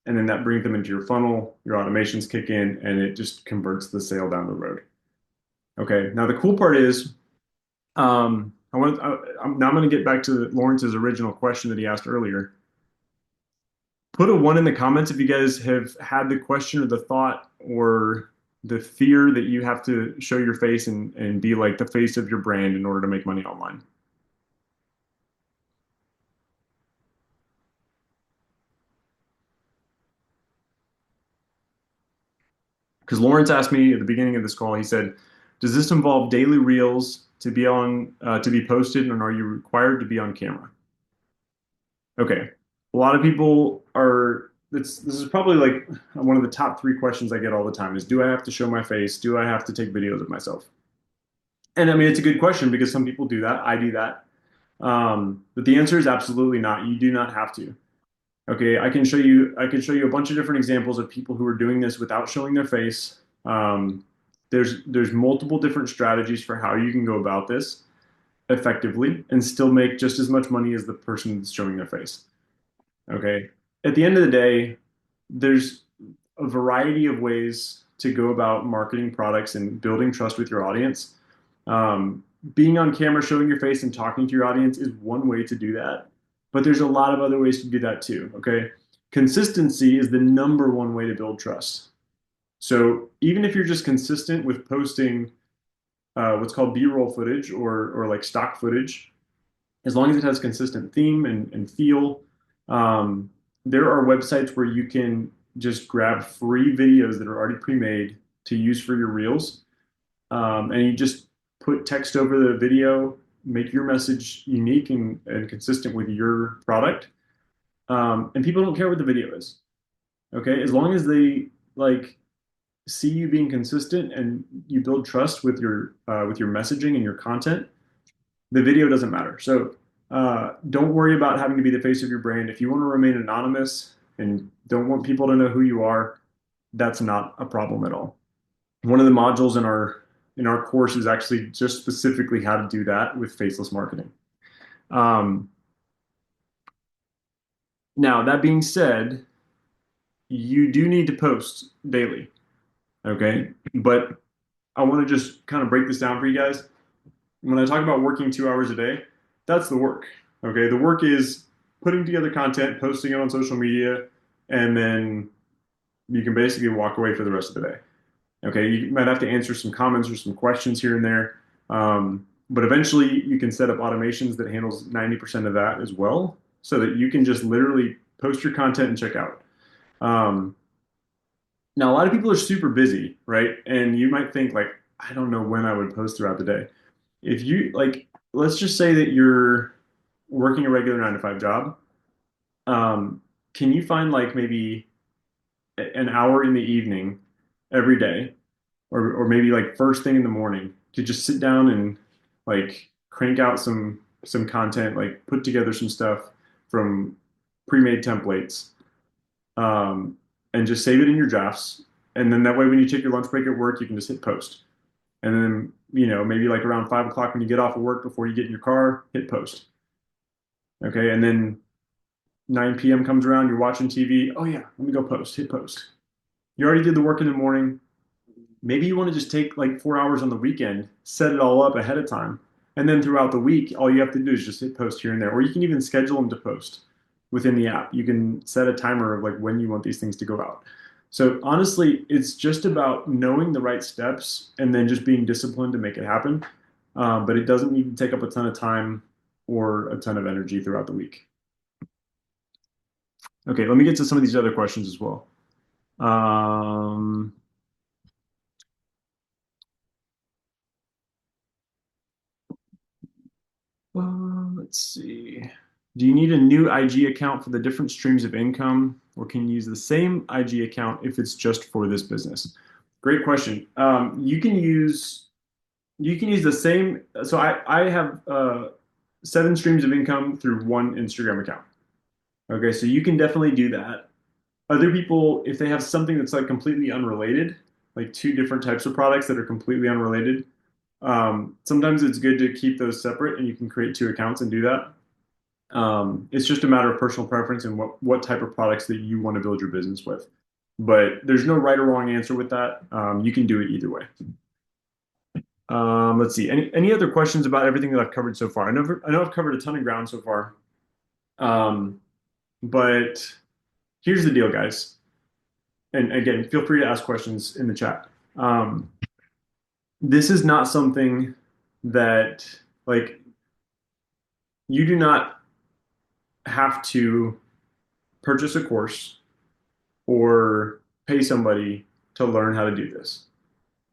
And then that brings them into your funnel, your automations kick in, and it just converts the sale down the road. Okay. Now the cool part is, now I'm going to get back to Lawrence's original question that he asked earlier. Put a one in the comments if you guys have had the question or the thought or the fear that you have to show your face and be like the face of your brand in order to make money online. Because Lawrence asked me at the beginning of this call, he said, "Does this involve daily reels to be posted, and are you required to be on camera?" Okay, a lot of people are. This is probably like one of the top three questions I get all the time: is do I have to show my face? Do I have to take videos of myself? And I mean, it's a good question because some people do that. I do that. But the answer is absolutely not. You do not have to. Okay, I can show you a bunch of different examples of people who are doing this without showing their face. There's multiple different strategies for how you can go about this effectively and still make just as much money as the person that's showing their face. Okay. At the end of the day, there's a variety of ways to go about marketing products and building trust with your audience. Being on camera, showing your face, and talking to your audience is one way to do that. But there's a lot of other ways to do that too. Okay. Consistency is the number one way to build trust. So even if you're just consistent with posting what's called B-roll footage or like stock footage, as long as it has consistent theme and feel. Um, there are websites where you can just grab free videos that are already pre-made to use for your reels, and you just put text over the video, make your message unique and consistent with your product, and people don't care what the video is. Okay, as long as they like see you being consistent and you build trust with your messaging and your content, the video doesn't matter. So don't worry about having to be the face of your brand. If you want to remain anonymous and don't want people to know who you are, that's not a problem at all. One of the modules in our course is actually just specifically how to do that with faceless marketing. Um, Now, that being said, you do need to post daily, okay? But I want to just kind of break this down for you guys. When I talk about working 2 hours a day, that's the work. Okay, the work is putting together content, posting it on social media, and then you can basically walk away for the rest of the day. Okay, you might have to answer some comments or some questions here and there, but eventually you can set up automations that handles 90% of that as well, so that you can just literally post your content and check out. Um, Now, a lot of people are super busy, right? And you might think like, I don't know when I would post throughout the day. If you like, let's just say that you're working a regular 9 to 5 job. Um, can you find like maybe an hour in the evening every day, or maybe like first thing in the morning to just sit down and like crank out some content, like put together some stuff from pre-made templates, um, and just save it in your drafts. And then that way, when you take your lunch break at work, you can just hit post. And then, maybe like around 5 o'clock when you get off of work before you get in your car, hit post. Okay. And then 9 p.m. comes around, you're watching TV. Oh, yeah, let me go post, hit post. You already did the work in the morning. Maybe you want to just take like 4 hours on the weekend, set it all up ahead of time. And then throughout the week, all you have to do is just hit post here and there. Or you can even schedule them to post within the app. You can set a timer of like when you want these things to go out. So honestly, it's just about knowing the right steps and then just being disciplined to make it happen. But it doesn't need to take up a ton of time or a ton of energy throughout the week. Okay, let me get to some of these other questions as well. Um, let's see. Do you need a new IG account for the different streams of income, or can you use the same IG account if it's just for this business? Great question. You can use the same. So I have 7 streams of income through one Instagram account. Okay, so you can definitely do that. Other people, if they have something that's like completely unrelated, like two different types of products that are completely unrelated, sometimes it's good to keep those separate and you can create two accounts and do that. It's just a matter of personal preference and what type of products that you want to build your business with. But there's no right or wrong answer with that. You can do it either way. Let's see. Any other questions about everything that I've covered so far? I know I've covered a ton of ground so far. Um, but here's the deal, guys. And again, feel free to ask questions in the chat. Um, this is not something that like you do not have to purchase a course or pay somebody to learn how to do this.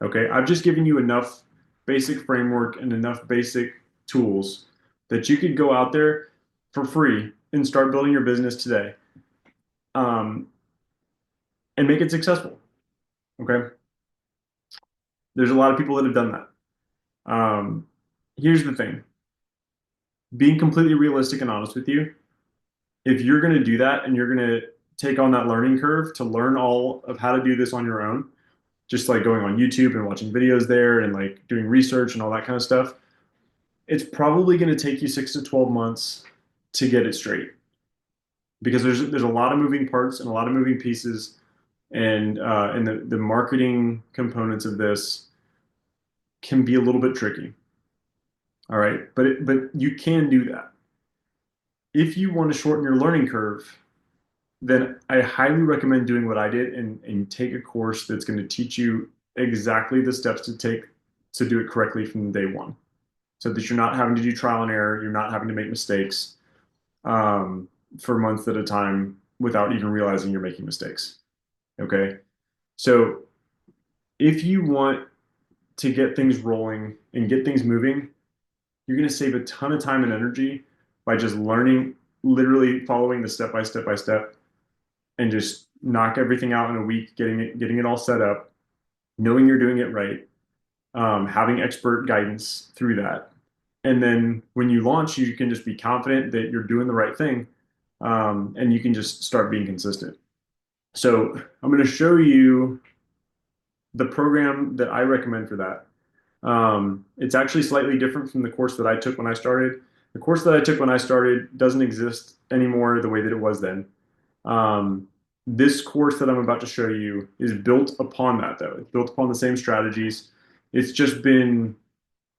Okay, I've just given you enough basic framework and enough basic tools that you could go out there for free and start building your business today, um, and make it successful. Okay, there's a lot of people that have done that. Um, Here's the thing: being completely realistic and honest with you, if you're going to do that and you're going to take on that learning curve to learn all of how to do this on your own, just like going on YouTube and watching videos there and like doing research and all that kind of stuff, it's probably going to take you 6 to 12 months to get it straight because there's a lot of moving parts and a lot of moving pieces, and the marketing components of this can be a little bit tricky. All right, but you can do that. If you want to shorten your learning curve, then I highly recommend doing what I did and take a course that's going to teach you exactly the steps to take to do it correctly from day one, so that you're not having to do trial and error, you're not having to make mistakes um, for months at a time without even realizing you're making mistakes. Okay, so if you want to get things rolling and get things moving, you're going to save a ton of time and energy by just learning, literally following the step by step and just knock everything out in a week, getting it all set up, knowing you're doing it right, having expert guidance through that. And then when you launch, you can just be confident that you're doing the right thing, and you can just start being consistent. So I'm going to show you the program that I recommend for that. It's actually slightly different from the course that I took when I started. The course that I took when I started doesn't exist anymore the way that it was then. Um, this course that I'm about to show you is built upon that, though. It's built upon the same strategies. It's just been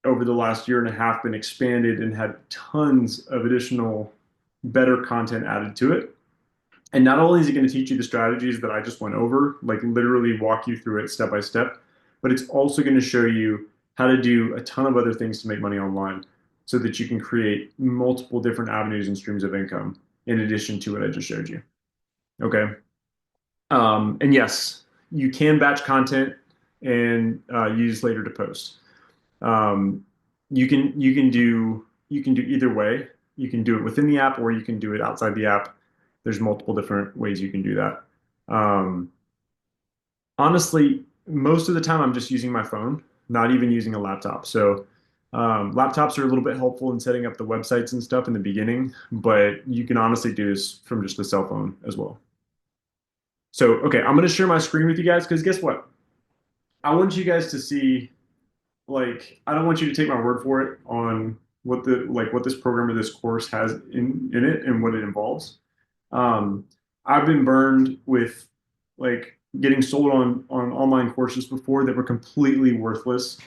over the last year and a half been expanded and had tons of additional better content added to it. And not only is it going to teach you the strategies that I just went over, like literally walk you through it step by step, but it's also going to show you how to do a ton of other things to make money online so that you can create multiple different avenues and streams of income in addition to what I just showed you. Okay. And yes, you can batch content and use later to post. Um, you can do either way. You can do it within the app or you can do it outside the app. There's multiple different ways you can do that. Um, Honestly, most of the time I'm just using my phone, not even using a laptop. So laptops are a little bit helpful in setting up the websites and stuff in the beginning, but you can honestly do this from just a cell phone as well. So, okay, I'm going to share my screen with you guys because guess what? I want you guys to see, like, I don't want you to take my word for it on what this program or this course has in it and what it involves. Um, I've been burned with like getting sold on online courses before that were completely worthless,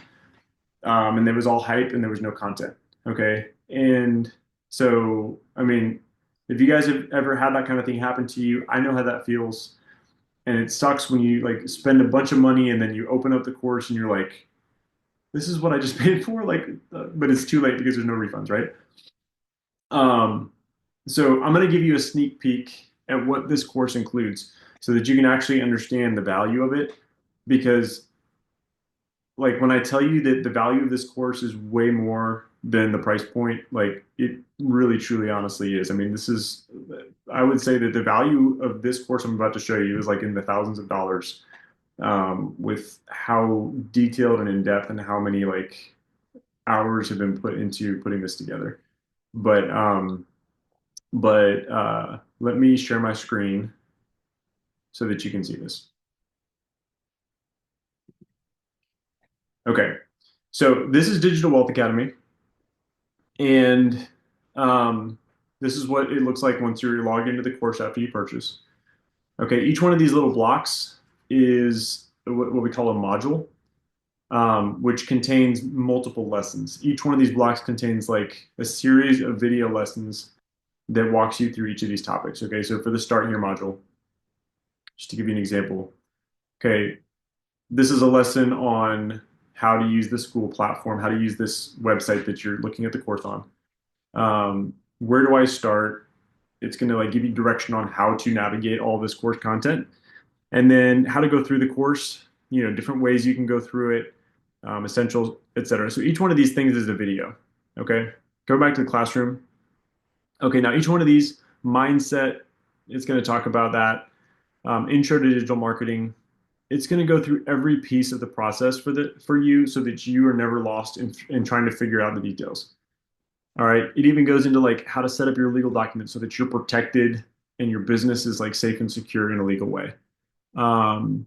and there was all hype and there was no content. Okay, and so I mean, if you guys have ever had that kind of thing happen to you, I know how that feels, and it sucks when you like spend a bunch of money and then you open up the course and you're like, this is what I just paid for, like, but it's too late because there's no refunds, right? Um, so I'm going to give you a sneak peek at what this course includes so that you can actually understand the value of it. Because, like, when I tell you that the value of this course is way more than the price point, like, it really, truly, honestly is. I mean, I would say that the value of this course I'm about to show you is like in the thousands of dollars, with how detailed and in depth and how many like hours have been put into putting this together. But but let me share my screen so that you can see this. Okay, so this is Digital Wealth Academy, and um, this is what it looks like once you're logged into the course after you purchase. Okay, each one of these little blocks is what we call a module, which contains multiple lessons. Each one of these blocks contains like a series of video lessons that walks you through each of these topics. Okay, so for the Start Here module, just to give you an example, okay, this is a lesson on how to use the school platform, how to use this website that you're looking at the course on. Where do I start? It's going to like give you direction on how to navigate all this course content, and then how to go through the course. Different ways you can go through it, essentials, etc. So each one of these things is a video. Okay, go back to the classroom. Okay, now each one of these mindset, it's going to talk about that. Intro to digital marketing. It's going to go through every piece of the process for you so that you are never lost in trying to figure out the details. All right. It even goes into like how to set up your legal documents so that you're protected and your business is like safe and secure in a legal way. Um,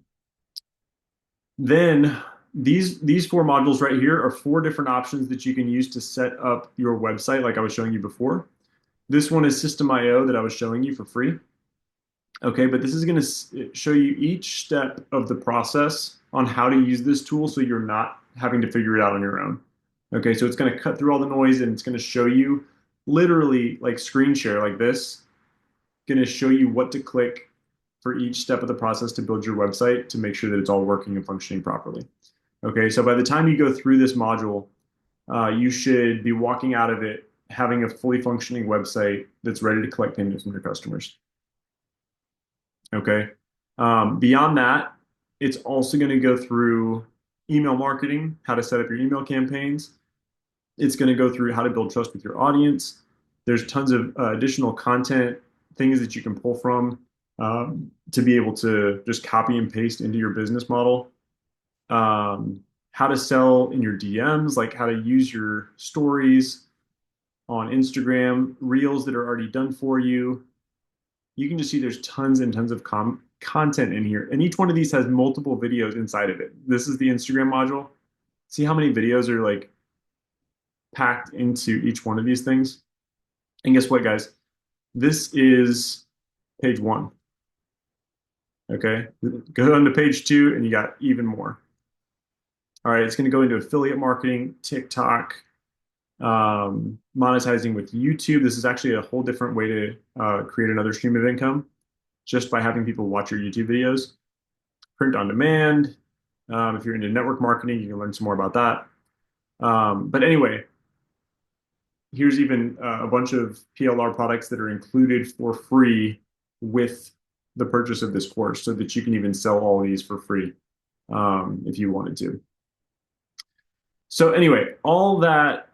then these four modules right here are four different options that you can use to set up your website, like I was showing you before. This one is System.io that I was showing you for free. Okay, but this is going to show you each step of the process on how to use this tool so you're not having to figure it out on your own. Okay, so it's going to cut through all the noise and it's going to show you literally like screen share like this, going to show you what to click for each step of the process to build your website to make sure that it's all working and functioning properly. Okay, so by the time you go through this module, you should be walking out of it having a fully functioning website that's ready to collect payments from your customers. Okay. Beyond that, it's also going to go through email marketing, how to set up your email campaigns. It's going to go through how to build trust with your audience. There's tons of additional content, things that you can pull from to be able to just copy and paste into your business model. How to sell in your DMs, like how to use your stories on Instagram, reels that are already done for you. You can just see there's tons and tons of content in here. And each one of these has multiple videos inside of it. This is the Instagram module. See how many videos are like packed into each one of these things? And guess what, guys? This is page one. Okay. Go on to page two and you got even more. All right. It's going to go into affiliate marketing, TikTok, monetizing with YouTube. This is actually a whole different way to create another stream of income just by having people watch your YouTube videos. Print on demand. If you're into network marketing, you can learn some more about that. But anyway, here's even a bunch of PLR products that are included for free with the purchase of this course so that you can even sell all these for free if you wanted to. So anyway, all that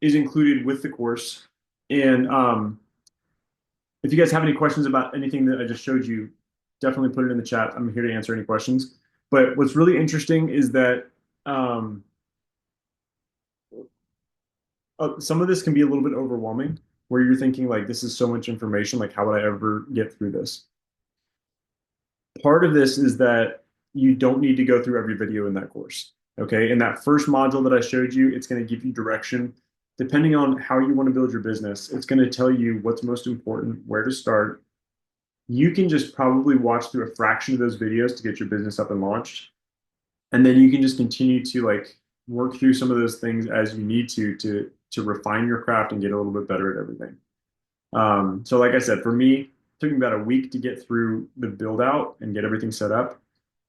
is included with the course. And if you guys have any questions about anything that I just showed you, definitely put it in the chat. I'm here to answer any questions. But what's really interesting is that some of this can be a little bit overwhelming, where you're thinking like, this is so much information, like how would I ever get through this? Part of this is that you don't need to go through every video in that course. Okay. In that first module that I showed you, it's going to give you direction. Depending on how you want to build your business, it's going to tell you what's most important, where to start. You can just probably watch through a fraction of those videos to get your business up and launched. And then you can just continue to like work through some of those things as you need to refine your craft and get a little bit better at everything. So like I said, for me, it took me about a week to get through the build out and get everything set up.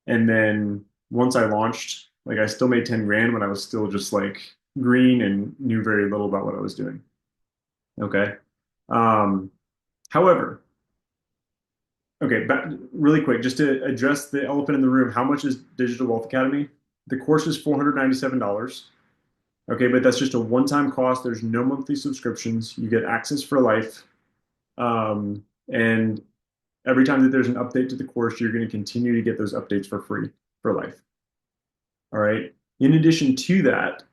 And then once I launched, like I still made 10 grand when I was still just like green and knew very little about what I was doing. Okay. Um, However, okay, back, really quick, just to address the elephant in the room, how much is Digital Wealth Academy? The course is $497. Okay, but that's just a one-time cost. There's no monthly subscriptions. You get access for life. And every time that there's an update to the course, you're going to continue to get those updates for free for life. All right. In addition to that,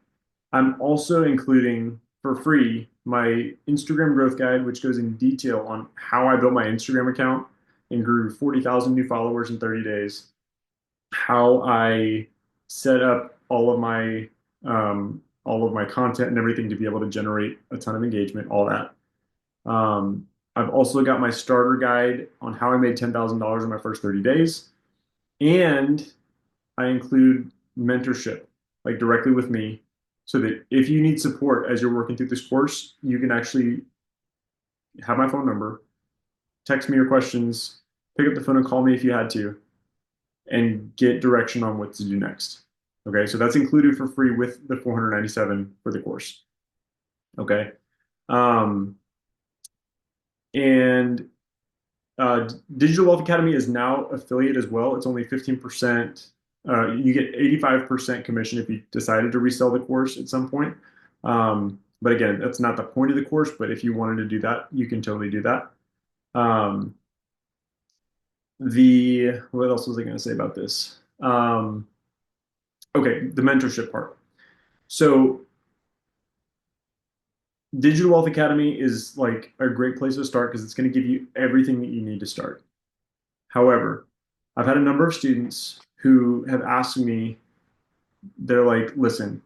I'm also including for free my Instagram growth guide, which goes in detail on how I built my Instagram account and grew 40,000 new followers in 30 days, how I set up all of my content and everything to be able to generate a ton of engagement, all that. Um, I've also got my starter guide on how I made $10,000 in my first 30 days. And I include mentorship, like directly with me, so that if you need support as you're working through this course, you can actually have my phone number, text me your questions, pick up the phone and call me if you had to, and get direction on what to do next. Okay, so that's included for free with the 497 for the course. Okay. Um, and Digital Wealth Academy is now affiliate as well. It's only 15%. You get 85% commission if you decided to resell the course at some point. But again, that's not the point of the course. But if you wanted to do that, you can totally do that. Um, what else was I going to say about this? Okay, the mentorship part. So Digital Wealth Academy is like a great place to start because it's going to give you everything that you need to start. However, I've had a number of students who have asked me, they're like, listen,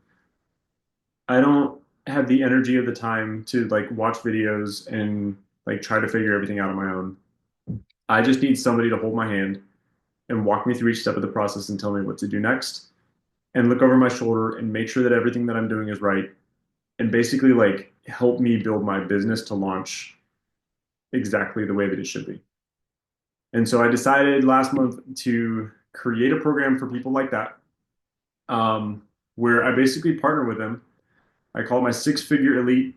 I don't have the energy of the time to like watch videos and like try to figure everything out on my own. I just need somebody to hold my hand and walk me through each step of the process and tell me what to do next and look over my shoulder and make sure that everything that I'm doing is right and basically like help me build my business to launch exactly the way that it should be. And so I decided last month to create a program for people like that, um, where I basically partner with them. I call it my six-figure elite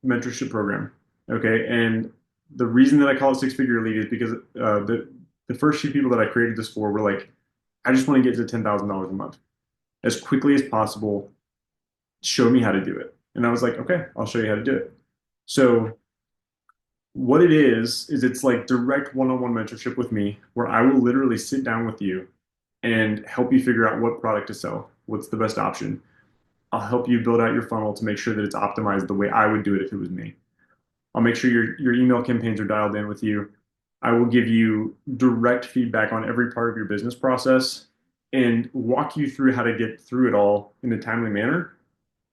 mentorship program. Okay, and the reason that I call it six-figure elite is because the first few people that I created this for were like, I just want to get to $10,000 a month as quickly as possible. Show me how to do it. And I was like, okay, I'll show you how to do it. So what it is it's like direct one-on-one mentorship with me, where I will literally sit down with you and help you figure out what product to sell, what's the best option. I'll help you build out your funnel to make sure that it's optimized the way I would do it if it was me. I'll make sure your email campaigns are dialed in with you. I will give you direct feedback on every part of your business process and walk you through how to get through it all in a timely manner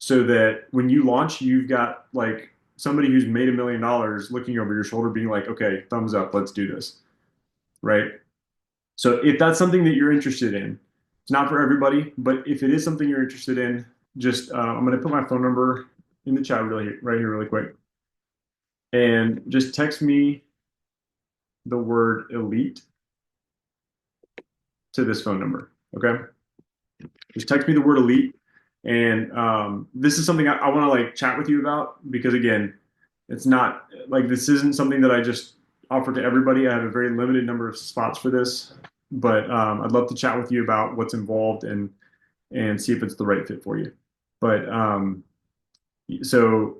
so that when you launch, you've got like somebody who's made $1 million looking over your shoulder being like, okay, thumbs up, let's do this. Right. So if that's something that you're interested in, it's not for everybody, but if it is something you're interested in, just I'm going to put my phone number in the chat really right here really quick, and just text me the word elite to this phone number. Okay, just text me the word elite, and this is something I want to like chat with you about because again, it's not like this isn't something that I just offer to everybody. I have a very limited number of spots for this, but I'd love to chat with you about what's involved and see if it's the right fit for you. But so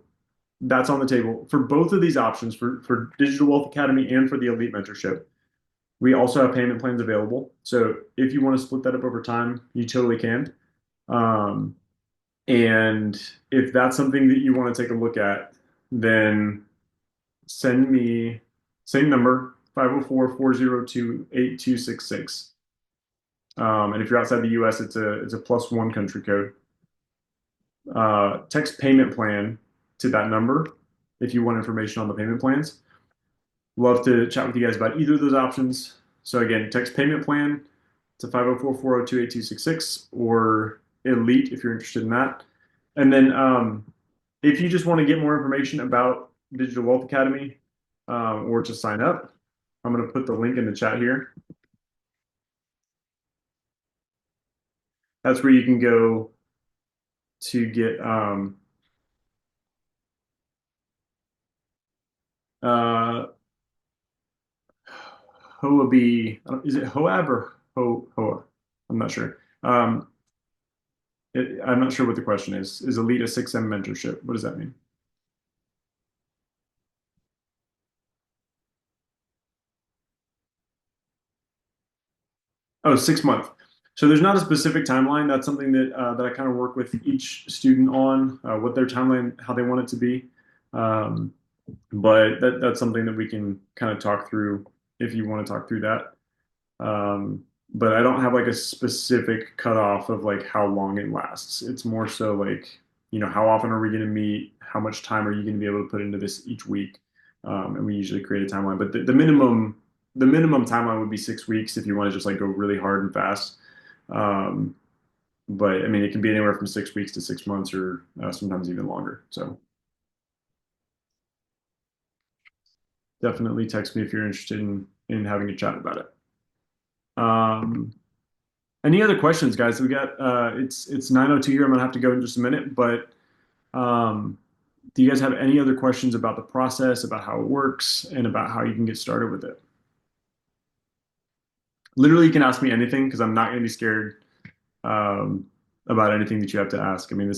that's on the table for both of these options for Digital Wealth Academy and for the Elite Mentorship. We also have payment plans available. So if you want to split that up over time, you totally can. Um, and if that's something that you want to take a look at, then send me same number 504-402-8266. And if you're outside the US, it's a +1 country code. Text payment plan to that number if you want information on the payment plans. Love to chat with you guys about either of those options. So again, text payment plan to 504-402-8266 or Elite if you're interested in that. And then if you just want to get more information about Digital Wealth Academy or to sign up, I'm going to put the link in the chat here. That's where you can go to get uh, Hoab. Is it Hoab or Hoa? I'm not sure. I'm not sure what the question is. Is Elite a 6M mentorship? What does that mean? Oh, 6 month. So there's not a specific timeline. That's something that that I kind of work with each student on, what their timeline, how they want it to be. Um, but that's something that we can kind of talk through if you want to talk through that. But I don't have like a specific cutoff of like how long it lasts. It's more so like, how often are we going to meet? How much time are you going to be able to put into this each week? And we usually create a timeline, but the minimum timeline would be 6 weeks if you want to just like go really hard and fast. Um, but I mean, it can be anywhere from 6 weeks to 6 months or sometimes even longer. So definitely text me if you're interested in having a chat about it. Um, Any other questions, guys? We got it's 9:02 here. I'm gonna have to go in just a minute, but um, do you guys have any other questions about the process, about how it works, and about how you can get started with it? Literally, you can ask me anything because I'm not gonna be scared about anything that you have to ask. I mean,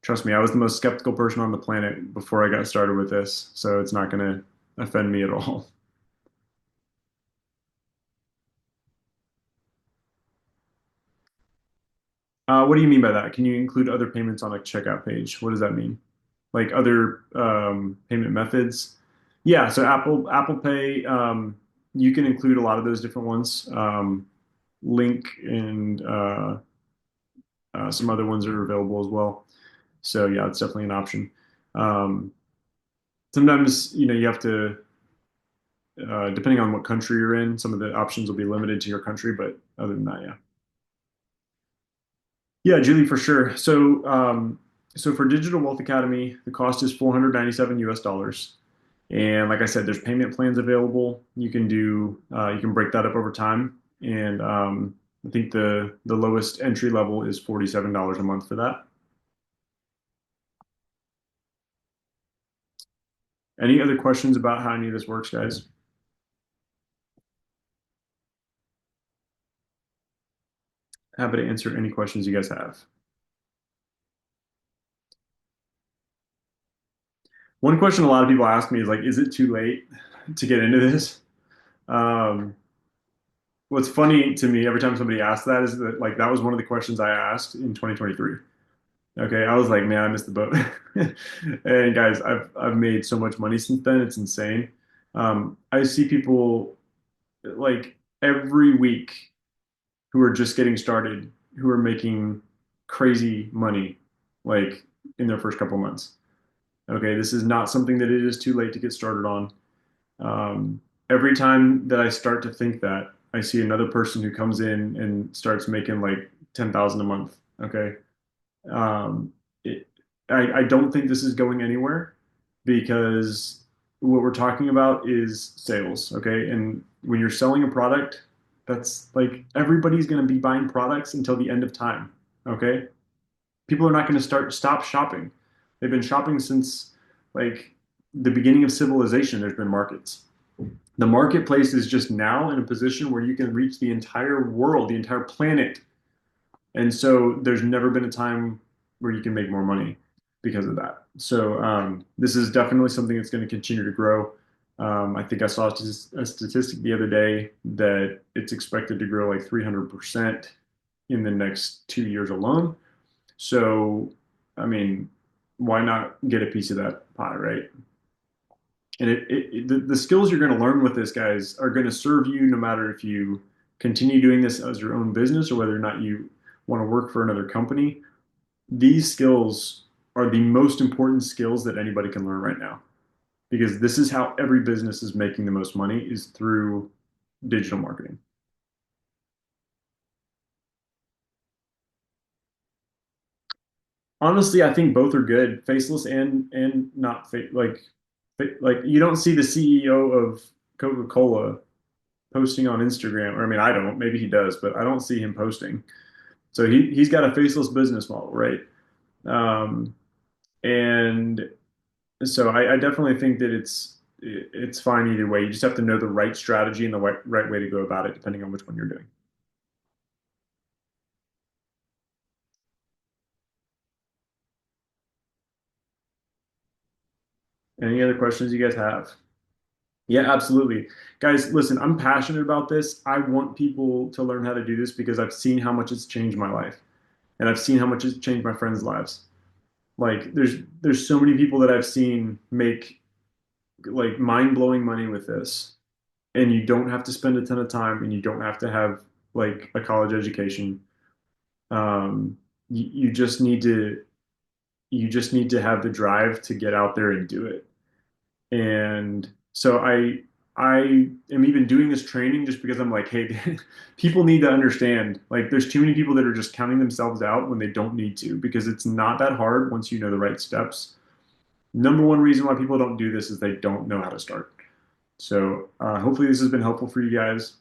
trust me, I was the most skeptical person on the planet before I got started with this, so it's not gonna offend me at all. What do you mean by that? Can you include other payments on a checkout page? What does that mean? Like other payment methods? Yeah, so Apple Pay, you can include a lot of those different ones. Link and some other ones are available as well. So yeah, it's definitely an option. Um, Sometimes you have to, depending on what country you're in, some of the options will be limited to your country, but other than that, yeah. Yeah, Julie, for sure. So for Digital Wealth Academy, the cost is 497 US dollars. And like I said, there's payment plans available. You can break that up over time. And I think the lowest entry level is $47 a month for that. Any other questions about how any of this works, guys? Happy to answer any questions you guys have. One question a lot of people ask me is like, is it too late to get into this? Um, what's funny to me every time somebody asks that is that like that was one of the questions I asked in 2023. Okay, I was like, man, I missed the boat. And guys, I've made so much money since then. It's insane. I see people like every week who are just getting started, who are making crazy money, like in their first couple months. Okay, this is not something that it is too late to get started on. Every time that I start to think that, I see another person who comes in and starts making like 10,000 a month. Okay, um, it, I don't think this is going anywhere because what we're talking about is sales. Okay, and when you're selling a product, that's like everybody's going to be buying products until the end of time. Okay, people are not going to stop shopping. They've been shopping since like the beginning of civilization. There's been markets. The marketplace is just now in a position where you can reach the entire world, the entire planet, and so there's never been a time where you can make more money because of that. So this is definitely something that's going to continue to grow. I think I saw a statistic the other day that it's expected to grow like 300% in the next 2 years alone. So, I mean, why not get a piece of that pie, right? And the skills you're going to learn with this, guys, are going to serve you no matter if you continue doing this as your own business or whether or not you want to work for another company. These skills are the most important skills that anybody can learn right now because this is how every business is making the most money is through digital marketing. Honestly, I think both are good, faceless and not like you don't see the CEO of Coca-Cola posting on Instagram, or I mean, I don't, maybe he does, but I don't see him posting. So he's got a faceless business model, right? Um, and so I definitely think that it's fine either way. You just have to know the right strategy and the right way to go about it, depending on which one you're doing. Any other questions you guys have? Yeah, absolutely. Guys, listen, I'm passionate about this. I want people to learn how to do this because I've seen how much it's changed my life and I've seen how much it's changed my friends' lives. Like there's so many people that I've seen make like mind-blowing money with this, and you don't have to spend a ton of time and you don't have to have like a college education. You just need to have the drive to get out there and do it. And so I am even doing this training just because I'm like, hey, people need to understand. Like, there's too many people that are just counting themselves out when they don't need to, because it's not that hard once you know the right steps. Number one reason why people don't do this is they don't know how to start. So hopefully this has been helpful for you guys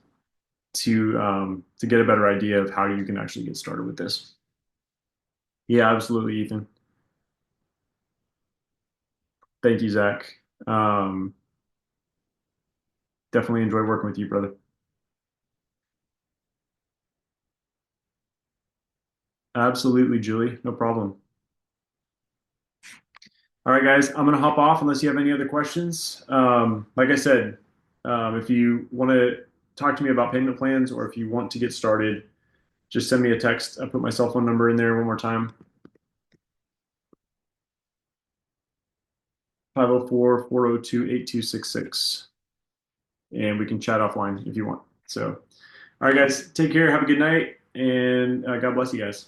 to get a better idea of how you can actually get started with this. Yeah, absolutely, Ethan. Thank you, Zach. Um, Definitely enjoy working with you, brother. Absolutely, Julie. No problem. All right, guys, I'm gonna hop off unless you have any other questions. Like I said, if you want to talk to me about payment plans or if you want to get started, just send me a text. I put my cell phone number in there one more time: 504-402-8266, and we can chat offline if you want. So, all right, guys, take care. Have a good night, and God bless you guys.